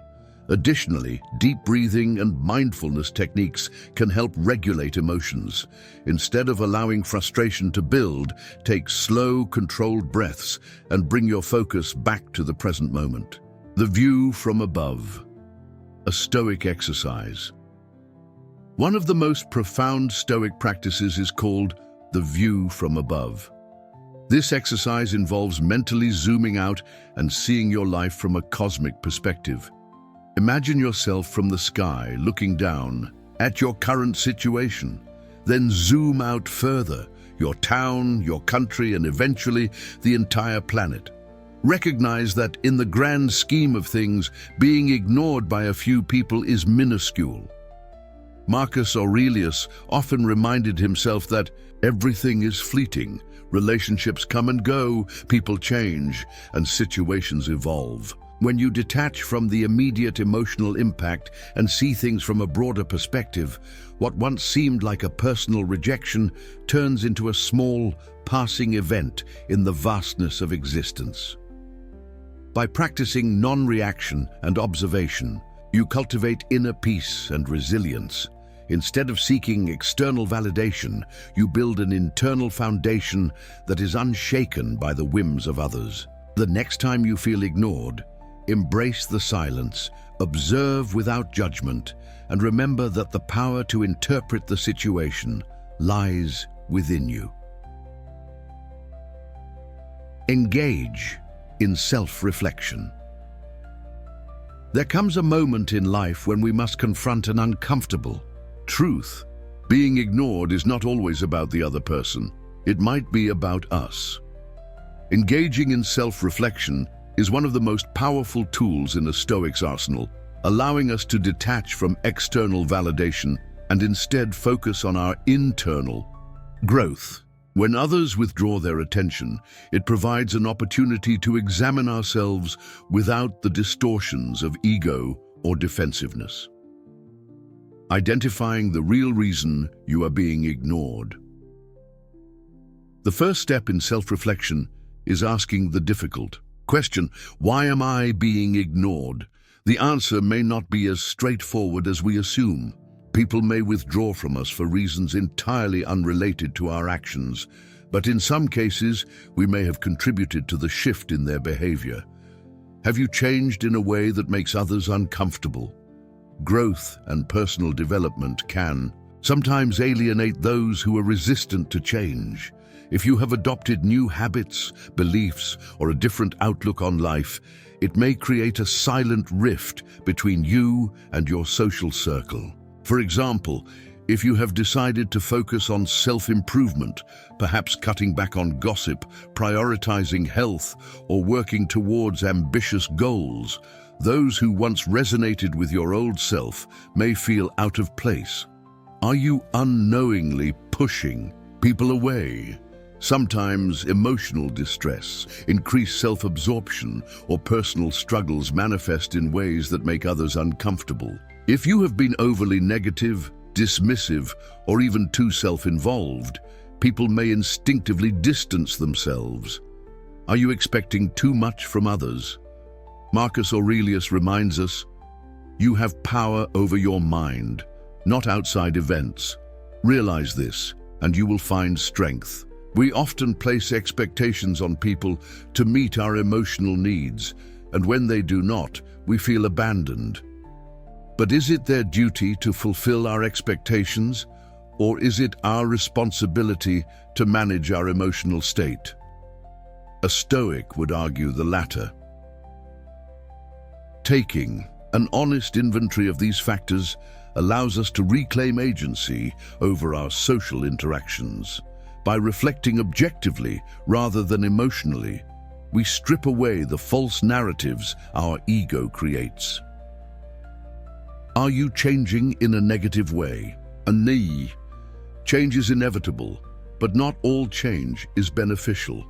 Additionally, deep breathing and mindfulness techniques can help regulate emotions. Instead of allowing frustration to build, take slow, controlled breaths and bring your focus back to the present moment. The view from above. A Stoic exercise. One of the most profound Stoic practices is called the view from above. This exercise involves mentally zooming out and seeing your life from a cosmic perspective. Imagine yourself from the sky looking down at your current situation. Then zoom out further, your town, your country, and eventually the entire planet. Recognize that in the grand scheme of things, being ignored by a few people is minuscule. Marcus Aurelius often reminded himself that everything is fleeting. Relationships come and go, people change, and situations evolve. When you detach from the immediate emotional impact and see things from a broader perspective, what once seemed like a personal rejection turns into a small, passing event in the vastness of existence. By practicing non-reaction and observation, you cultivate inner peace and resilience. Instead of seeking external validation, you build an internal foundation that is unshaken by the whims of others. The next time you feel ignored, embrace the silence, observe without judgment, and remember that the power to interpret the situation lies within you. Engage in self-reflection. There comes a moment in life when we must confront an uncomfortable truth. Being ignored is not always about the other person. It might be about us. Engaging in self-reflection is one of the most powerful tools in a Stoic's arsenal, allowing us to detach from external validation and instead focus on our internal growth. When others withdraw their attention, it provides an opportunity to examine ourselves without the distortions of ego or defensiveness. Identifying the real reason you are being ignored. The first step in self-reflection is asking the difficult question, why am I being ignored? The answer may not be as straightforward as we assume. People may withdraw from us for reasons entirely unrelated to our actions, but in some cases, we may have contributed to the shift in their behavior. Have you changed in a way that makes others uncomfortable? Growth and personal development can sometimes alienate those who are resistant to change. If you have adopted new habits, beliefs, or a different outlook on life, it may create a silent rift between you and your social circle. For example, if you have decided to focus on self-improvement, perhaps cutting back on gossip, prioritizing health, or working towards ambitious goals, those who once resonated with your old self may feel out of place. Are you unknowingly pushing people away? Sometimes emotional distress, increased self-absorption, or personal struggles manifest in ways that make others uncomfortable. If you have been overly negative, dismissive, or even too self-involved, people may instinctively distance themselves. Are you expecting too much from others? Marcus Aurelius reminds us, you have power over your mind, not outside events. Realize this, and you will find strength. We often place expectations on people to meet our emotional needs, and when they do not, we feel abandoned. But is it their duty to fulfill our expectations, or is it our responsibility to manage our emotional state? A Stoic would argue the latter. Taking an honest inventory of these factors allows us to reclaim agency over our social interactions. By reflecting objectively rather than emotionally, we strip away the false narratives our ego creates. Are you changing in a negative way? Change is inevitable, but not all change is beneficial.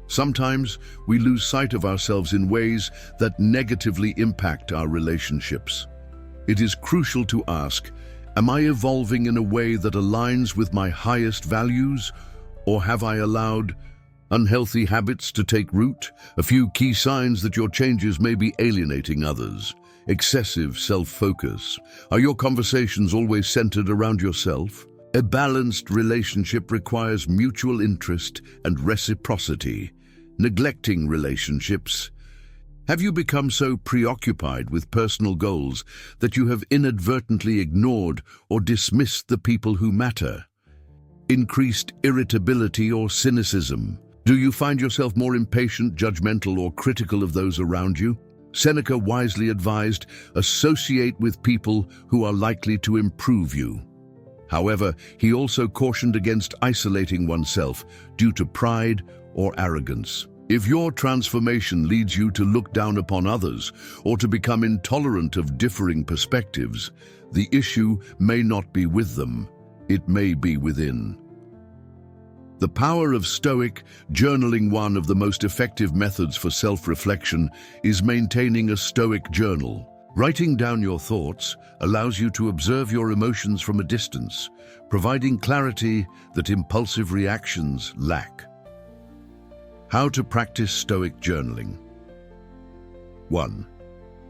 Sometimes we lose sight of ourselves in ways that negatively impact our relationships. It is crucial to ask, am I evolving in a way that aligns with my highest values, or have I allowed unhealthy habits to take root? A few key signs that your changes may be alienating others. Excessive self-focus. Are your conversations always centered around yourself? A balanced relationship requires mutual interest and reciprocity. Neglecting relationships. Have you become so preoccupied with personal goals that you have inadvertently ignored or dismissed the people who matter? Increased irritability or cynicism. Do you find yourself more impatient, judgmental, or critical of those around you? Seneca wisely advised, associate with people who are likely to improve you. However, he also cautioned against isolating oneself due to pride or arrogance. If your transformation leads you to look down upon others or to become intolerant of differing perspectives, the issue may not be with them, it may be within. The power of Stoic journaling. One of the most effective methods for self-reflection is maintaining a Stoic journal. Writing down your thoughts allows you to observe your emotions from a distance, providing clarity that impulsive reactions lack. How to practice Stoic journaling. 1.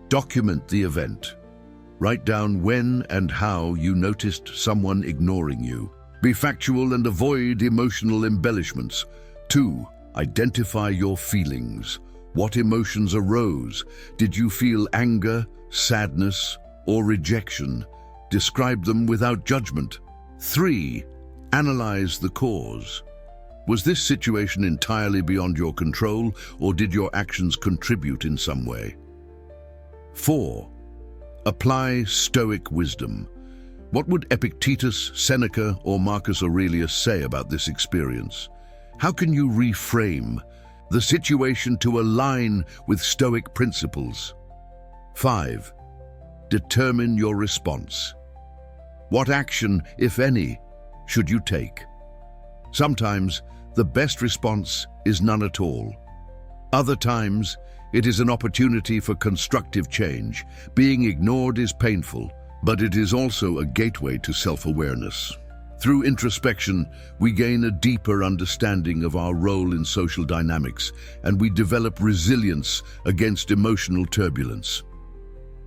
Document the event. Write down when and how you noticed someone ignoring you. Be factual and avoid emotional embellishments. 2. Identify your feelings. What emotions arose? Did you feel anger, sadness, or rejection? Describe them without judgment. 3. Analyze the cause. Was this situation entirely beyond your control, or did your actions contribute in some way? 4. Apply Stoic wisdom. What would Epictetus, Seneca, or Marcus Aurelius say about this experience? How can you reframe the situation to align with Stoic principles? 5. Determine your response. What action, if any, should you take? Sometimes, the best response is none at all. Other times, it is an opportunity for constructive change. Being ignored is painful, but it is also a gateway to self-awareness. Through introspection, we gain a deeper understanding of our role in social dynamics, and we develop resilience against emotional turbulence.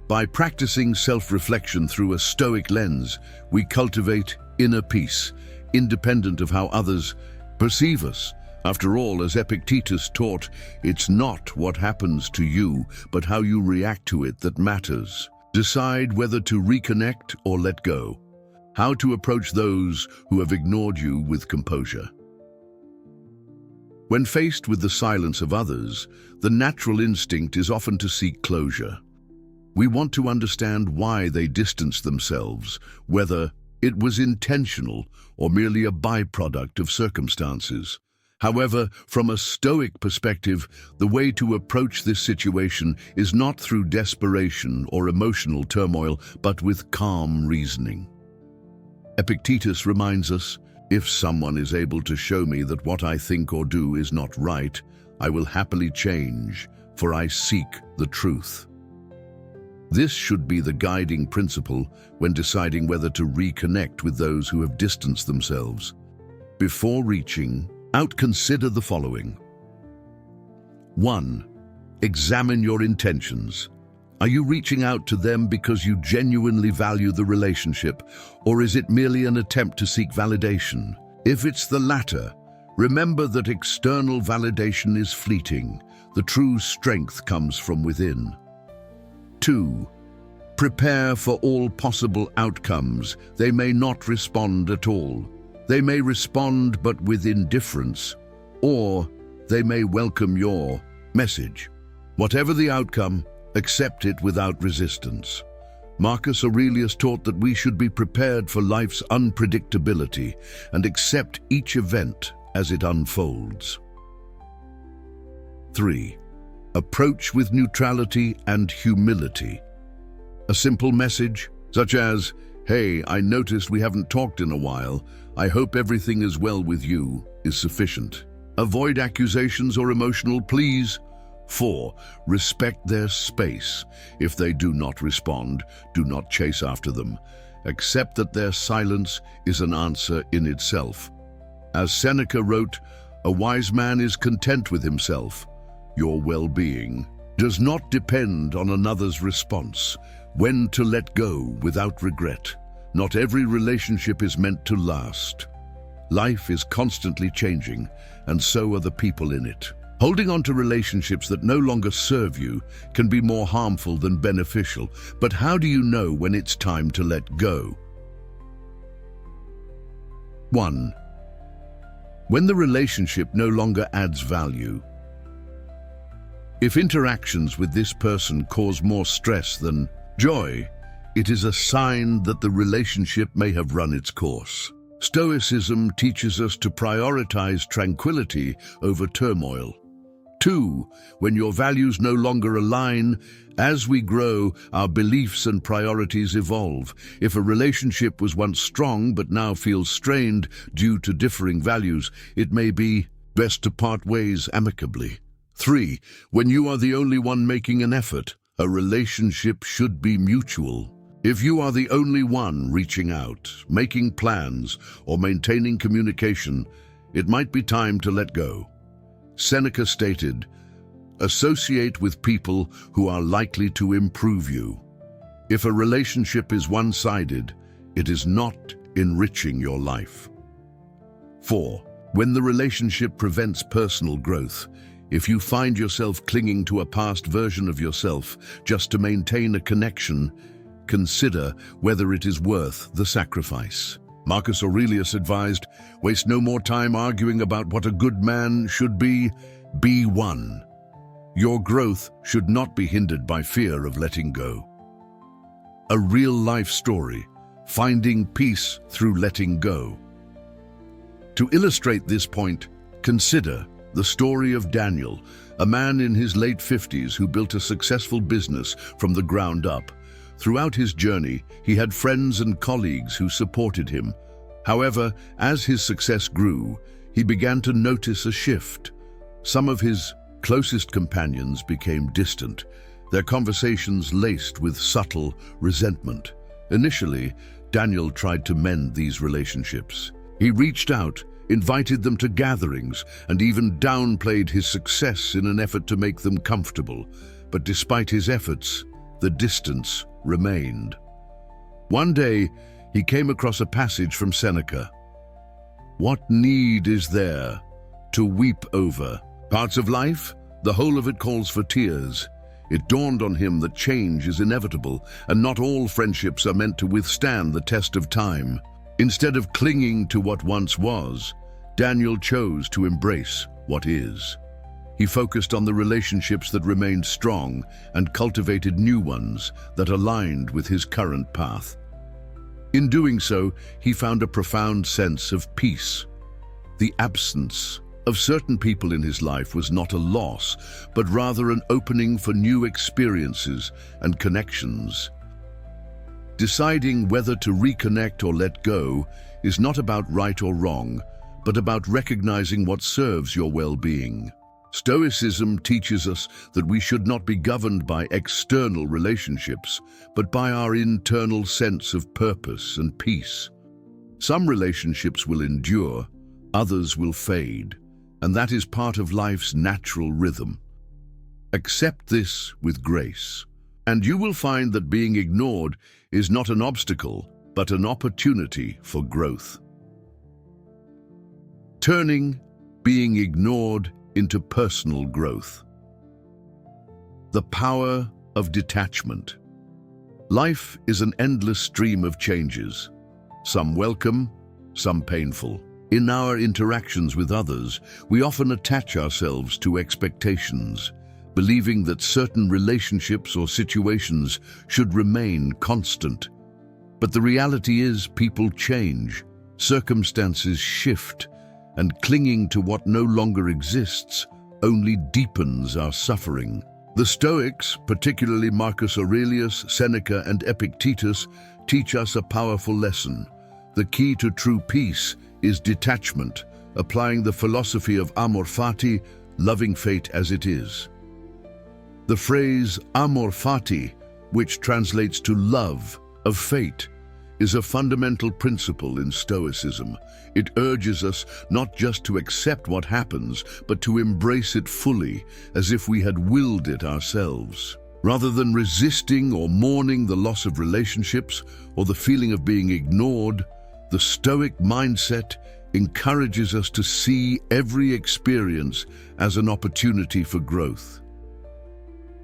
By practicing self-reflection through a Stoic lens, we cultivate inner peace, independent of how others perceive us. After all, as Epictetus taught, it's not what happens to you, but how you react to it that matters. Decide whether to reconnect or let go. How to approach those who have ignored you with composure. When faced with the silence of others, the natural instinct is often to seek closure. We want to understand why they distanced themselves, whether it was intentional or merely a byproduct of circumstances. However, from a Stoic perspective, the way to approach this situation is not through desperation or emotional turmoil, but with calm reasoning. Epictetus reminds us, if someone is able to show me that what I think or do is not right, I will happily change, for I seek the truth. This should be the guiding principle when deciding whether to reconnect with those who have distanced themselves. Before reaching out, consider the following. 1. Examine your intentions. Are you reaching out to them because you genuinely value the relationship, or is it merely an attempt to seek validation? If it's the latter, remember that external validation is fleeting. The true strength comes from within. 2. Prepare for all possible outcomes. They may not respond at all. They may respond but with indifference, or they may welcome your message. Whatever the outcome, accept it without resistance. Marcus Aurelius taught that we should be prepared for life's unpredictability and accept each event as it unfolds. 3. Approach with neutrality and humility. A simple message, such as, "Hey, I noticed we haven't talked in a while. I hope everything is well with you," is sufficient. Avoid accusations or emotional pleas. 4. Respect their space. If they do not respond, do not chase after them. Accept that their silence is an answer in itself. As Seneca wrote, "A wise man is content with himself." Your well-being does not depend on another's response. When to let go without regret. Not every relationship is meant to last. Life is constantly changing, and so are the people in it. Holding on to relationships that no longer serve you can be more harmful than beneficial, but how do you know when it's time to let go? 1. When the relationship no longer adds value. If interactions with this person cause more stress than joy, it is a sign that the relationship may have run its course. Stoicism teaches us to prioritize tranquility over turmoil. 2. When your values no longer align, as we grow, our beliefs and priorities evolve. If a relationship was once strong but now feels strained due to differing values, it may be best to part ways amicably. 3. When you are the only one making an effort, a relationship should be mutual. If you are the only one reaching out, making plans, or maintaining communication, it might be time to let go. Seneca stated, "Associate with people who are likely to improve you." If a relationship is one-sided, it is not enriching your life. 4. When the relationship prevents personal growth, if you find yourself clinging to a past version of yourself just to maintain a connection, consider whether it is worth the sacrifice. Marcus Aurelius advised, "Waste no more time arguing about what a good man should be one." Your growth should not be hindered by fear of letting go. A real-life story, finding peace through letting go. To illustrate this point, consider the story of Daniel, a man in his late 50s who built a successful business from the ground up. Throughout his journey, he had friends and colleagues who supported him. However, as his success grew, he began to notice a shift. Some of his closest companions became distant, their conversations laced with subtle resentment. Initially, Daniel tried to mend these relationships. He reached out, invited them to gatherings, and even downplayed his success in an effort to make them comfortable. But despite his efforts, the distance remained. One day, he came across a passage from Seneca. "What need is there to weep over? Parts of life, the whole of it calls for tears." It dawned on him that change is inevitable, and not all friendships are meant to withstand the test of time. Instead of clinging to what once was, Daniel chose to embrace what is. He focused on the relationships that remained strong and cultivated new ones that aligned with his current path. In doing so, he found a profound sense of peace. The absence of certain people in his life was not a loss, but rather an opening for new experiences and connections. Deciding whether to reconnect or let go is not about right or wrong, but about recognizing what serves your well-being. Stoicism teaches us that we should not be governed by external relationships, but by our internal sense of purpose and peace. Some relationships will endure, others will fade, and that is part of life's natural rhythm. Accept this with grace, and you will find that being ignored is not an obstacle, but an opportunity for growth. Turning being ignored into personal growth. The power of detachment. Life is an endless stream of changes, some welcome, some painful. In our interactions with others, we often attach ourselves to expectations, believing that certain relationships or situations should remain constant. But the reality is, people change, circumstances shift, and clinging to what no longer exists only deepens our suffering. The Stoics, particularly Marcus Aurelius, Seneca, and Epictetus, teach us a powerful lesson. The key to true peace is detachment, applying the philosophy of amor fati, loving fate as it is. The phrase amor fati, which translates to love of fate, is a fundamental principle in Stoicism. It urges us not just to accept what happens, but to embrace it fully, as if we had willed it ourselves. Rather than resisting or mourning the loss of relationships or the feeling of being ignored, the Stoic mindset encourages us to see every experience as an opportunity for growth.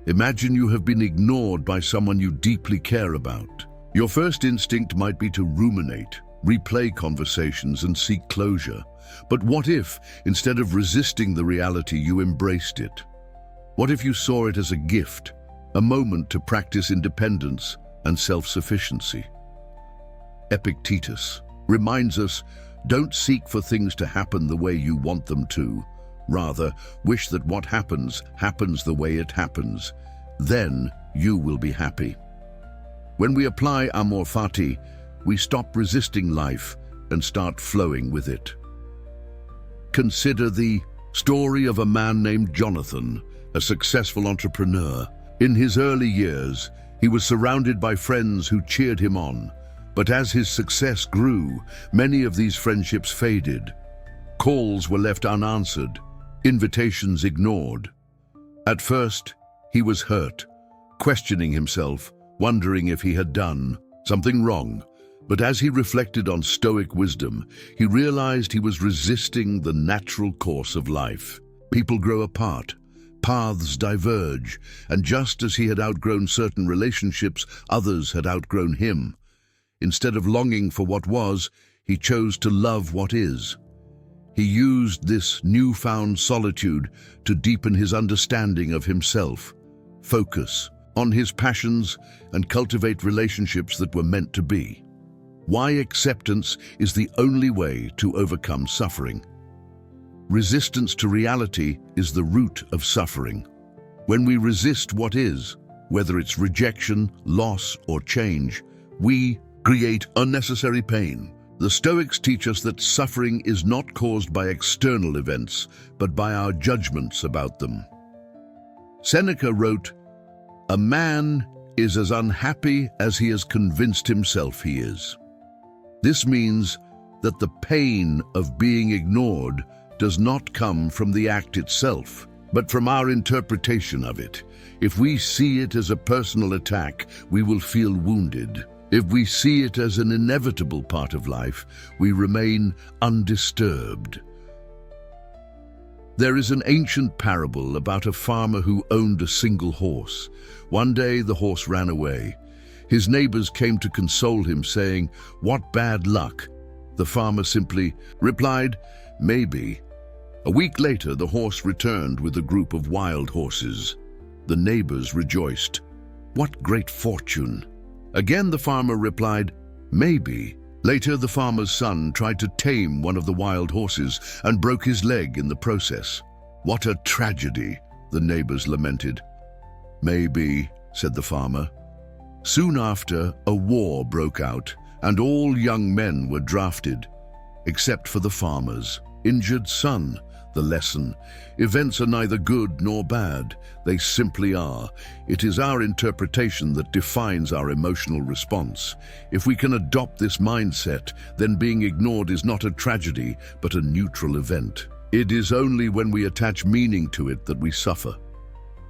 Imagine you have been ignored by someone you deeply care about. Your first instinct might be to ruminate, replay conversations, and seek closure. But what if, instead of resisting the reality, you embraced it? What if you saw it as a gift, a moment to practice independence and self-sufficiency? Epictetus reminds us, don't seek for things to happen the way you want them to. Rather, wish that what happens the way it happens. Then you will be happy. When we apply amor fati, we stop resisting life and start flowing with it. Consider the story of a man named Jonathan, a successful entrepreneur. In his early years, he was surrounded by friends who cheered him on. But as his success grew, many of these friendships faded. Calls were left unanswered, invitations ignored. At first, he was hurt, questioning himself, wondering if he had done something wrong. But as he reflected on Stoic wisdom, he realized he was resisting the natural course of life. People grow apart, paths diverge, and just as he had outgrown certain relationships, others had outgrown him. Instead of longing for what was, he chose to love what is. He used this newfound solitude to deepen his understanding of himself, focus on his passions, and cultivate relationships that were meant to be. Why acceptance is the only way to overcome suffering. Resistance to reality is the root of suffering. When we resist what is, whether it's rejection, loss, or change, we create unnecessary pain. The Stoics teach us that suffering is not caused by external events, but by our judgments about them. Seneca wrote, "A man is as unhappy as he has convinced himself he is." This means that the pain of being ignored does not come from the act itself, but from our interpretation of it. If we see it as a personal attack, we will feel wounded. If we see it as an inevitable part of life, we remain undisturbed. There is an ancient parable about a farmer who owned a single horse. One day the horse ran away. His neighbors came to console him, saying, "What bad luck." The farmer simply replied, "Maybe." A week later, the horse returned with a group of wild horses. The neighbors rejoiced. "What great fortune." Again, the farmer replied, "Maybe." Later, the farmer's son tried to tame one of the wild horses and broke his leg in the process. "What a tragedy," the neighbors lamented. "Maybe," said the farmer. Soon after, a war broke out, and all young men were drafted, except for the farmer's injured son. The lesson: events are neither good nor bad, they simply are. It is our interpretation that defines our emotional response. If we can adopt this mindset, then being ignored is not a tragedy, but a neutral event. It is only when we attach meaning to it that we suffer.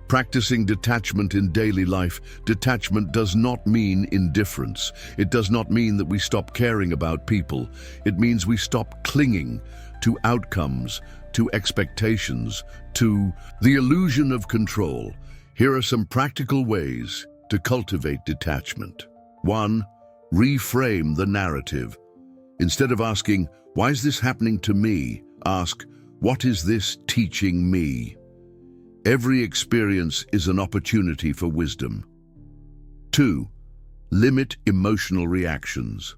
Practicing detachment in daily life. Detachment does not mean indifference. It does not mean that we stop caring about people. It means we stop clinging to outcomes, to expectations, to the illusion of control. Here are some practical ways to cultivate detachment. 1. Reframe the narrative. Instead of asking, "Why is this happening to me?" ask, "What is this teaching me?" Every experience is an opportunity for wisdom. 2. Limit emotional reactions.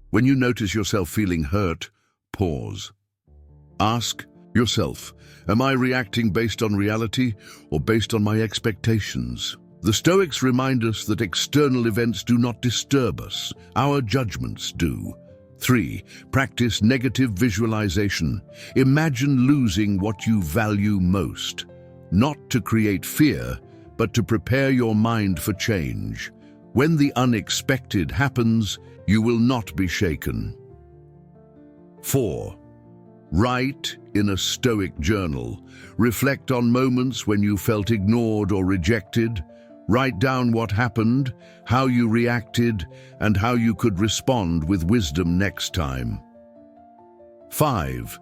When you notice yourself feeling hurt, pause. Ask yourself, am I reacting based on reality or based on my expectations? The Stoics remind us that external events do not disturb us, our judgments do. 3. Practice negative visualization. Imagine losing what you value most. Not to create fear, but to prepare your mind for change. When the unexpected happens, you will not be shaken. 4. Write in a Stoic journal. Reflect on moments when you felt ignored or rejected. Write down what happened, how you reacted, and how you could respond with wisdom next time. 5.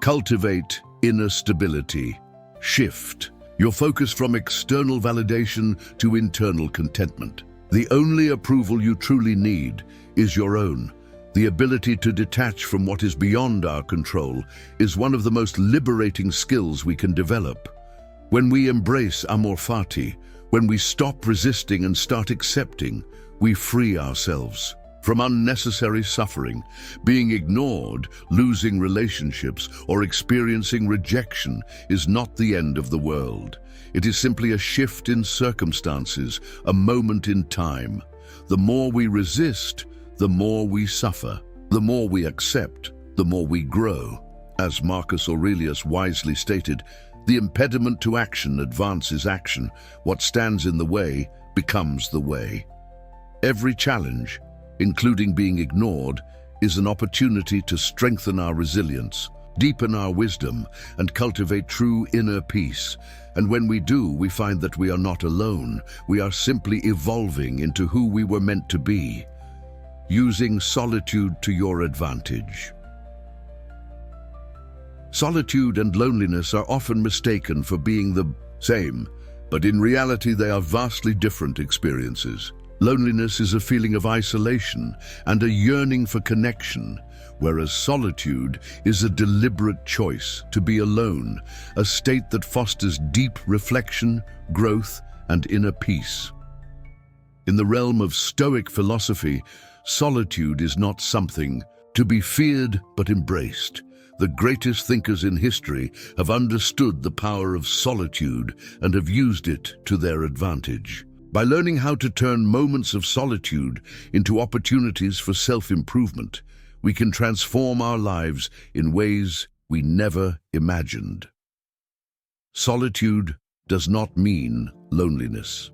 Cultivate inner stability. Shift your focus from external validation to internal contentment. The only approval you truly need is your own. The ability to detach from what is beyond our control is one of the most liberating skills we can develop. When we embrace amor fati, when we stop resisting and start accepting, we free ourselves from unnecessary suffering. Being ignored, losing relationships, or experiencing rejection is not the end of the world. It is simply a shift in circumstances, a moment in time. The more we resist, the more we suffer. The more we accept, the more we grow. As Marcus Aurelius wisely stated, the impediment to action advances action. What stands in the way becomes the way. Every challenge, including being ignored, is an opportunity to strengthen our resilience. deepen our wisdom, and cultivate true inner peace. And when we do, we find that we are not alone. We are simply evolving into who we were meant to be, using solitude to your advantage. Solitude and loneliness are often mistaken for being the same, but in reality they are vastly different experiences. Loneliness is a feeling of isolation and a yearning for connection, whereas solitude is a deliberate choice to be alone, a state that fosters deep reflection, growth, and inner peace. In the realm of Stoic philosophy, solitude is not something to be feared but embraced. The greatest thinkers in history have understood the power of solitude and have used it to their advantage. By learning how to turn moments of solitude into opportunities for self-improvement, we can transform our lives in ways we never imagined. Solitude does not mean loneliness.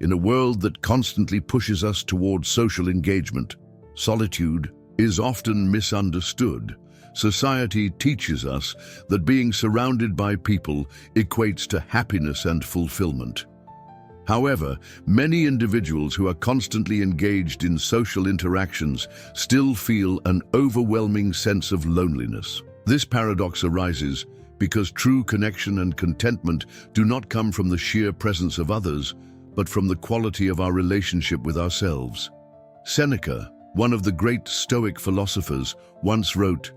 In a world that constantly pushes us towards social engagement, solitude is often misunderstood. Society teaches us that being surrounded by people equates to happiness and fulfillment. However, many individuals who are constantly engaged in social interactions still feel an overwhelming sense of loneliness. This paradox arises because true connection and contentment do not come from the sheer presence of others, but from the quality of our relationship with ourselves. Seneca, one of the great Stoic philosophers, once wrote,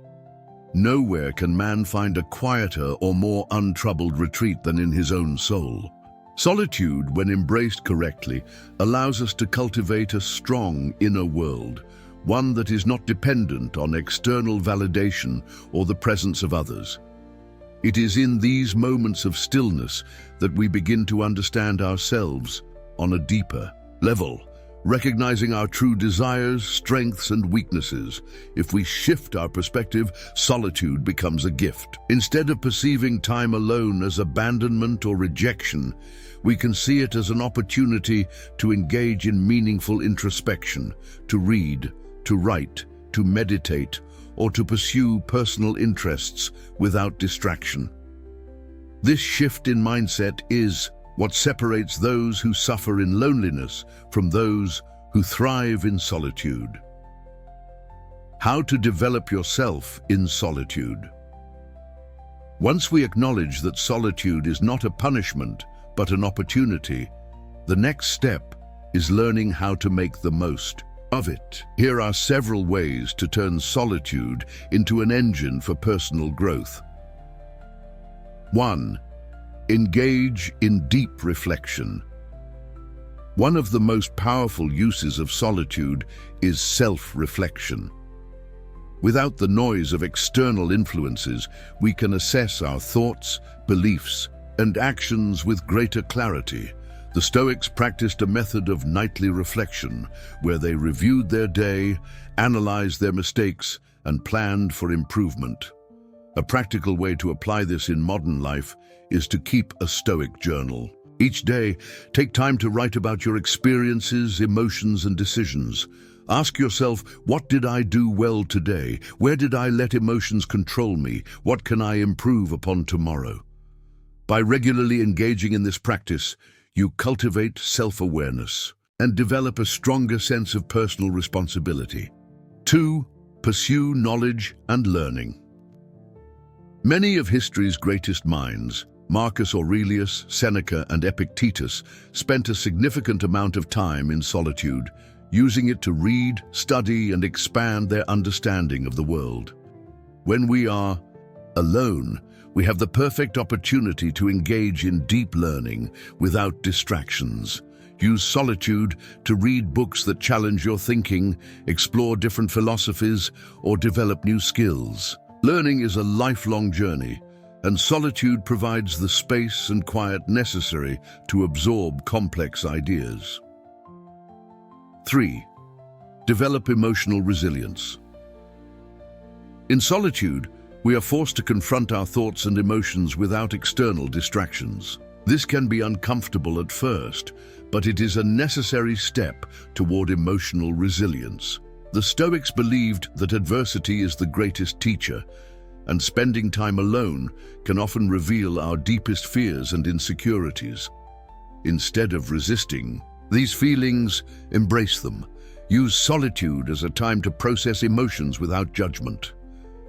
"Nowhere can man find a quieter or more untroubled retreat than in his own soul." Solitude, when embraced correctly, allows us to cultivate a strong inner world, one that is not dependent on external validation or the presence of others. It is in these moments of stillness that we begin to understand ourselves on a deeper level, recognizing our true desires, strengths, and weaknesses. If we shift our perspective, solitude becomes a gift. Instead of perceiving time alone as abandonment or rejection, we can see it as an opportunity to engage in meaningful introspection, to read, to write, to meditate, or to pursue personal interests without distraction. This shift in mindset is what separates those who suffer in loneliness from those who thrive in solitude. How to develop yourself in solitude. Once we acknowledge that solitude is not a punishment, but an opportunity, the next step is learning how to make the most of it. Here are several ways to turn solitude into an engine for personal growth. 1. Engage in deep reflection. One of the most powerful uses of solitude is self-reflection. Without the noise of external influences, we can assess our thoughts, beliefs, and actions with greater clarity. The Stoics practiced a method of nightly reflection, where they reviewed their day, analyzed their mistakes, and planned for improvement. A practical way to apply this in modern life is to keep a Stoic journal. Each day, take time to write about your experiences, emotions, and decisions. Ask yourself, what did I do well today? Where did I let emotions control me? What can I improve upon tomorrow? By regularly engaging in this practice, you cultivate self-awareness and develop a stronger sense of personal responsibility. 2. Pursue knowledge and learning. Many of history's greatest minds, Marcus Aurelius, Seneca, and Epictetus, spent a significant amount of time in solitude, using it to read, study, and expand their understanding of the world. When we are alone, we have the perfect opportunity to engage in deep learning without distractions. Use solitude to read books that challenge your thinking, explore different philosophies, or develop new skills. Learning is a lifelong journey, and solitude provides the space and quiet necessary to absorb complex ideas. 3. Develop emotional resilience. In solitude, we are forced to confront our thoughts and emotions without external distractions. This can be uncomfortable at first, but it is a necessary step toward emotional resilience. The Stoics believed that adversity is the greatest teacher, and spending time alone can often reveal our deepest fears and insecurities. Instead of resisting these feelings, embrace them. Use solitude as a time to process emotions without judgment.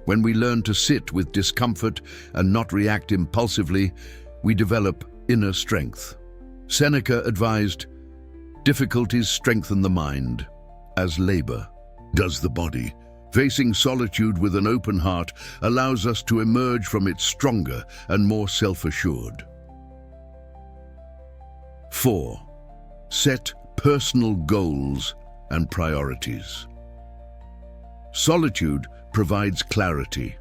When we learn to sit with discomfort and not react impulsively, we develop inner strength. Seneca advised, "Difficulties strengthen the mind, as labor does the body." Facing solitude with an open heart allows us to emerge from it stronger and more self-assured. 4. Set personal goals and priorities. Solitude provides clarity.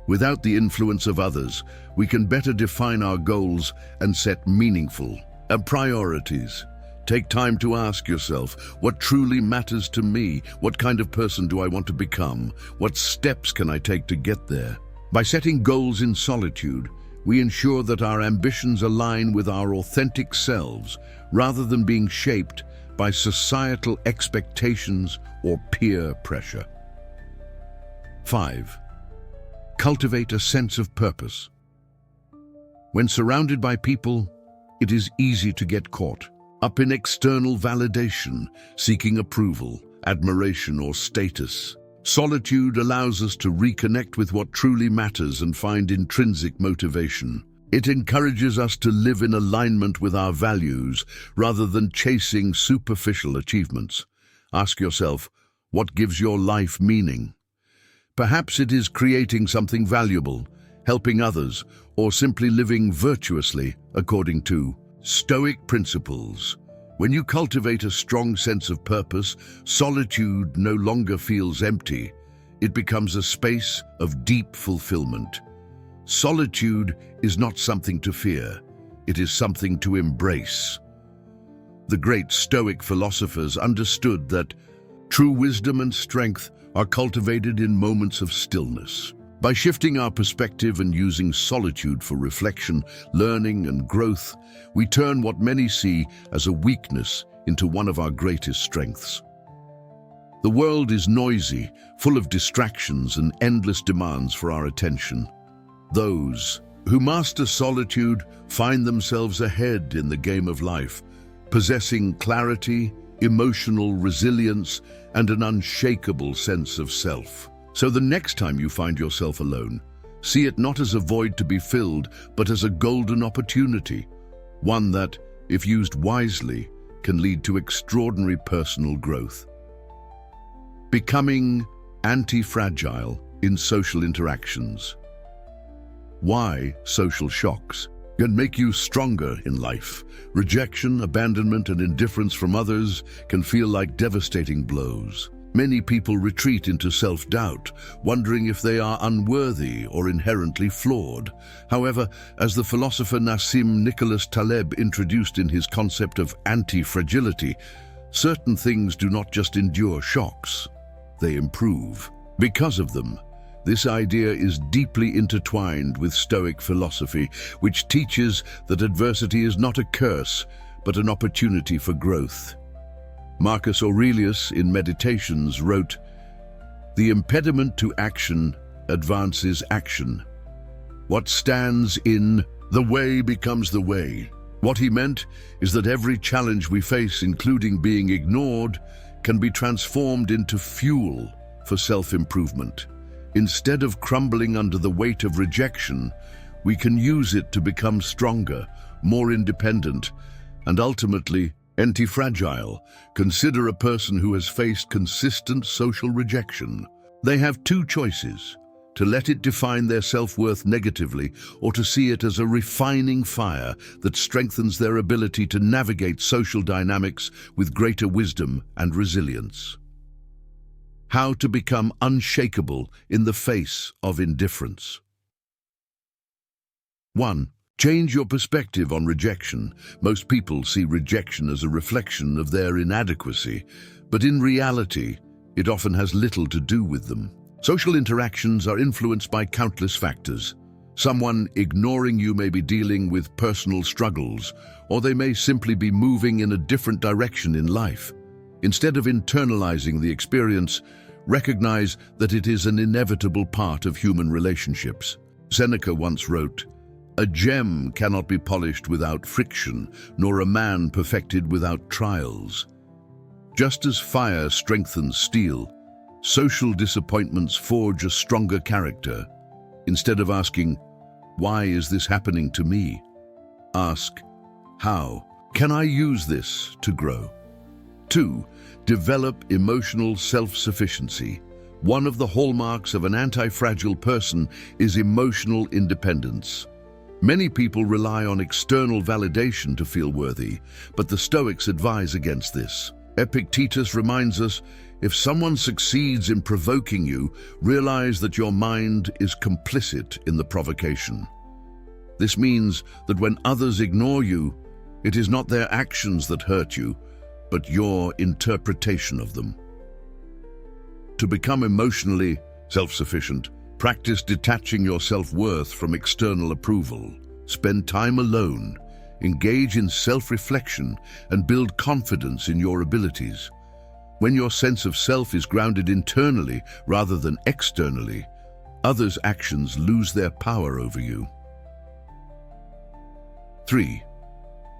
Without the influence of others, we can better define our goals and set meaningful priorities. Take time to ask yourself, what truly matters to me? What kind of person do I want to become? What steps can I take to get there? By setting goals in solitude, we ensure that our ambitions align with our authentic selves rather than being shaped by societal expectations or peer pressure. 5. Cultivate a sense of purpose. When surrounded by people, it is easy to get caught up in external validation, seeking approval, admiration, or status. Solitude allows us to reconnect with what truly matters and find intrinsic motivation. It encourages us to live in alignment with our values rather than chasing superficial achievements. Ask yourself, what gives your life meaning? Perhaps it is creating something valuable, helping others, or simply living virtuously according to Stoic principles. When you cultivate a strong sense of purpose, solitude no longer feels empty. It becomes a space of deep fulfillment. Solitude is not something to fear. It is something to embrace. The great Stoic philosophers understood that true wisdom and strength are cultivated in moments of stillness. By shifting our perspective and using solitude for reflection, learning, and growth, we turn what many see as a weakness into one of our greatest strengths. The world is noisy, full of distractions and endless demands for our attention. Those who master solitude find themselves ahead in the game of life, possessing clarity, emotional resilience, and an unshakable sense of self. So the next time you find yourself alone, see it not as a void to be filled, but as a golden opportunity, one that, if used wisely, can lead to extraordinary personal growth. Becoming anti-fragile in social interactions. Why social shocks can make you stronger in life. Rejection, abandonment, and indifference from others can feel like devastating blows. Many people retreat into self-doubt, wondering if they are unworthy or inherently flawed. However, as the philosopher Nassim Nicholas Taleb introduced in his concept of anti-fragility, certain things do not just endure shocks, they improve. Because of them, this idea is deeply intertwined with Stoic philosophy, which teaches that adversity is not a curse, but an opportunity for growth. Marcus Aurelius, in Meditations, wrote, "The impediment to action advances action. What stands in the way becomes the way." What he meant is that every challenge we face, including being ignored, can be transformed into fuel for self-improvement. Instead of crumbling under the weight of rejection, we can use it to become stronger, more independent, and ultimately anti-fragile. Consider a person who has faced consistent social rejection. They have two choices: to let it define their self-worth negatively, or to see it as a refining fire that strengthens their ability to navigate social dynamics with greater wisdom and resilience. How to become unshakable in the face of indifference. 1. Change your perspective on rejection. Most people see rejection as a reflection of their inadequacy, but in reality, it often has little to do with them. Social interactions are influenced by countless factors. Someone ignoring you may be dealing with personal struggles, or they may simply be moving in a different direction in life. Instead of internalizing the experience, recognize that it is an inevitable part of human relationships. Seneca once wrote, "A gem cannot be polished without friction, nor a man perfected without trials." Just as fire strengthens steel, social disappointments forge a stronger character. Instead of asking, "Why is this happening to me?" ask, "How can I use this to grow?" 2. Develop emotional self-sufficiency. One of the hallmarks of an anti-fragile person is emotional independence. Many people rely on external validation to feel worthy, but the Stoics advise against this. Epictetus reminds us, if someone succeeds in provoking you, realize that your mind is complicit in the provocation. This means that when others ignore you, it is not their actions that hurt you, but your interpretation of them. To become emotionally self-sufficient, practice detaching your self-worth from external approval. Spend time alone, engage in self-reflection, and build confidence in your abilities. When your sense of self is grounded internally rather than externally, others' actions lose their power over you. 3.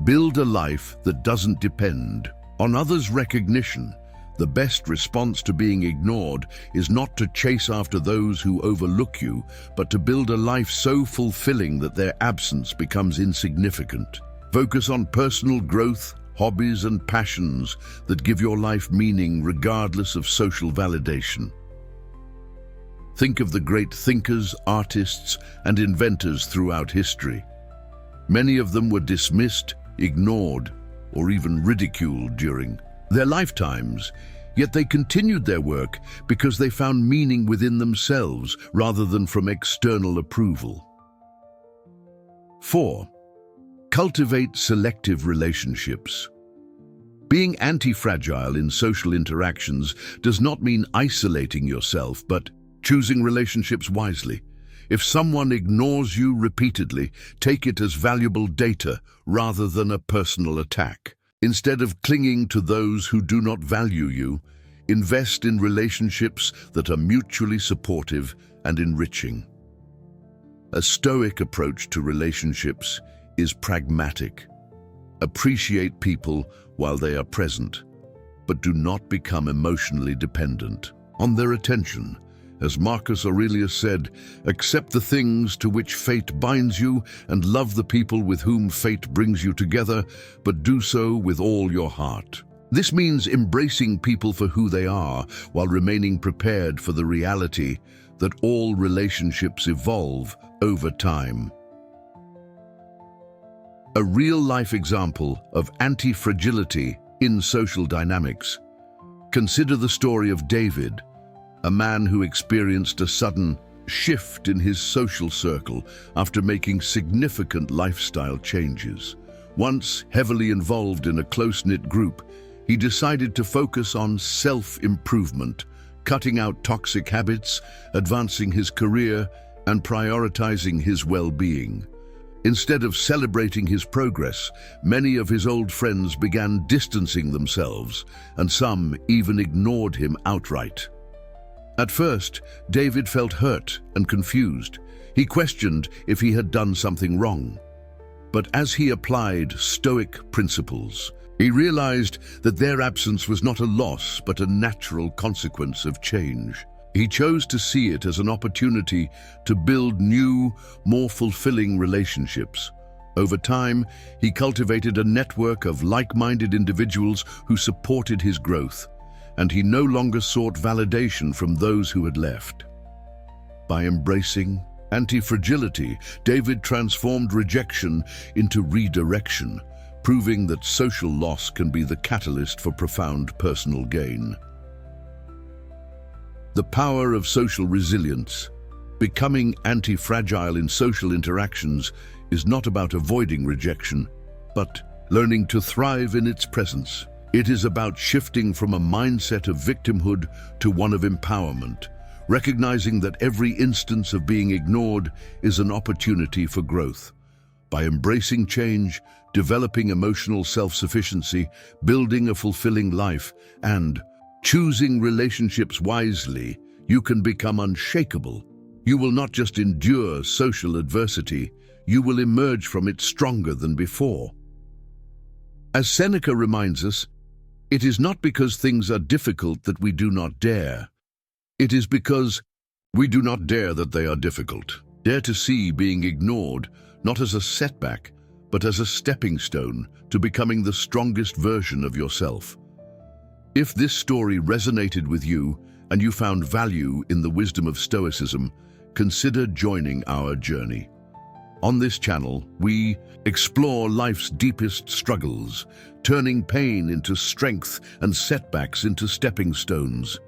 Build a life that doesn't depend on others' recognition. The best response to being ignored is not to chase after those who overlook you, but to build a life so fulfilling that their absence becomes insignificant. Focus on personal growth, hobbies, and passions that give your life meaning regardless of social validation. Think of the great thinkers, artists, and inventors throughout history. Many of them were dismissed, ignored, or even ridiculed during their lifetimes, yet they continued their work because they found meaning within themselves rather than from external approval. 4. Cultivate selective relationships. Being anti-fragile in social interactions does not mean isolating yourself, but choosing relationships wisely. If someone ignores you repeatedly, take it as valuable data rather than a personal attack. Instead of clinging to those who do not value you, invest in relationships that are mutually supportive and enriching. A Stoic approach to relationships is pragmatic. Appreciate people while they are present, but do not become emotionally dependent on their attention. As Marcus Aurelius said, accept the things to which fate binds you and love the people with whom fate brings you together, but do so with all your heart. This means embracing people for who they are while remaining prepared for the reality that all relationships evolve over time. A real-life example of anti-fragility in social dynamics. Consider the story of David, a man who experienced a sudden shift in his social circle after making significant lifestyle changes. Once heavily involved in a close-knit group, he decided to focus on self-improvement, cutting out toxic habits, advancing his career, and prioritizing his well-being. Instead of celebrating his progress, many of his old friends began distancing themselves, and some even ignored him outright. At first, David felt hurt and confused. He questioned if he had done something wrong. But as he applied Stoic principles, he realized that their absence was not a loss but a natural consequence of change. He chose to see it as an opportunity to build new, more fulfilling relationships. Over time, he cultivated a network of like-minded individuals who supported his growth, and he no longer sought validation from those who had left. By embracing anti-fragility, David transformed rejection into redirection, proving that social loss can be the catalyst for profound personal gain. The power of social resilience. Becoming anti-fragile in social interactions is not about avoiding rejection, but learning to thrive in its presence. It is about shifting from a mindset of victimhood to one of empowerment, recognizing that every instance of being ignored is an opportunity for growth. By embracing change, developing emotional self-sufficiency, building a fulfilling life, and Choosing relationships wisely, you can become unshakable. You will not just endure social adversity, you will emerge from it stronger than before. As Seneca reminds us, it is not because things are difficult that we do not dare. It is because we do not dare that they are difficult. Dare to see being ignored not as a setback, but as a stepping stone to becoming the strongest version of yourself. If this story resonated with you and you found value in the wisdom of Stoicism, consider joining our journey. On this channel, we explore life's deepest struggles, turning pain into strength and setbacks into stepping stones.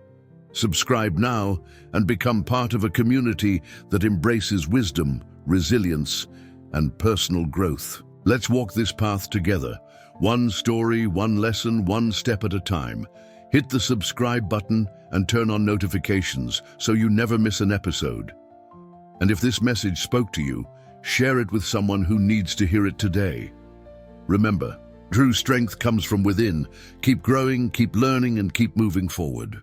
Subscribe now and become part of a community that embraces wisdom, resilience, and personal growth. Let's walk this path together. One story, one lesson, one step at a time. Hit the subscribe button and turn on notifications so you never miss an episode. And if this message spoke to you, share it with someone who needs to hear it today. Remember, true strength comes from within. Keep growing, keep learning, and keep moving forward.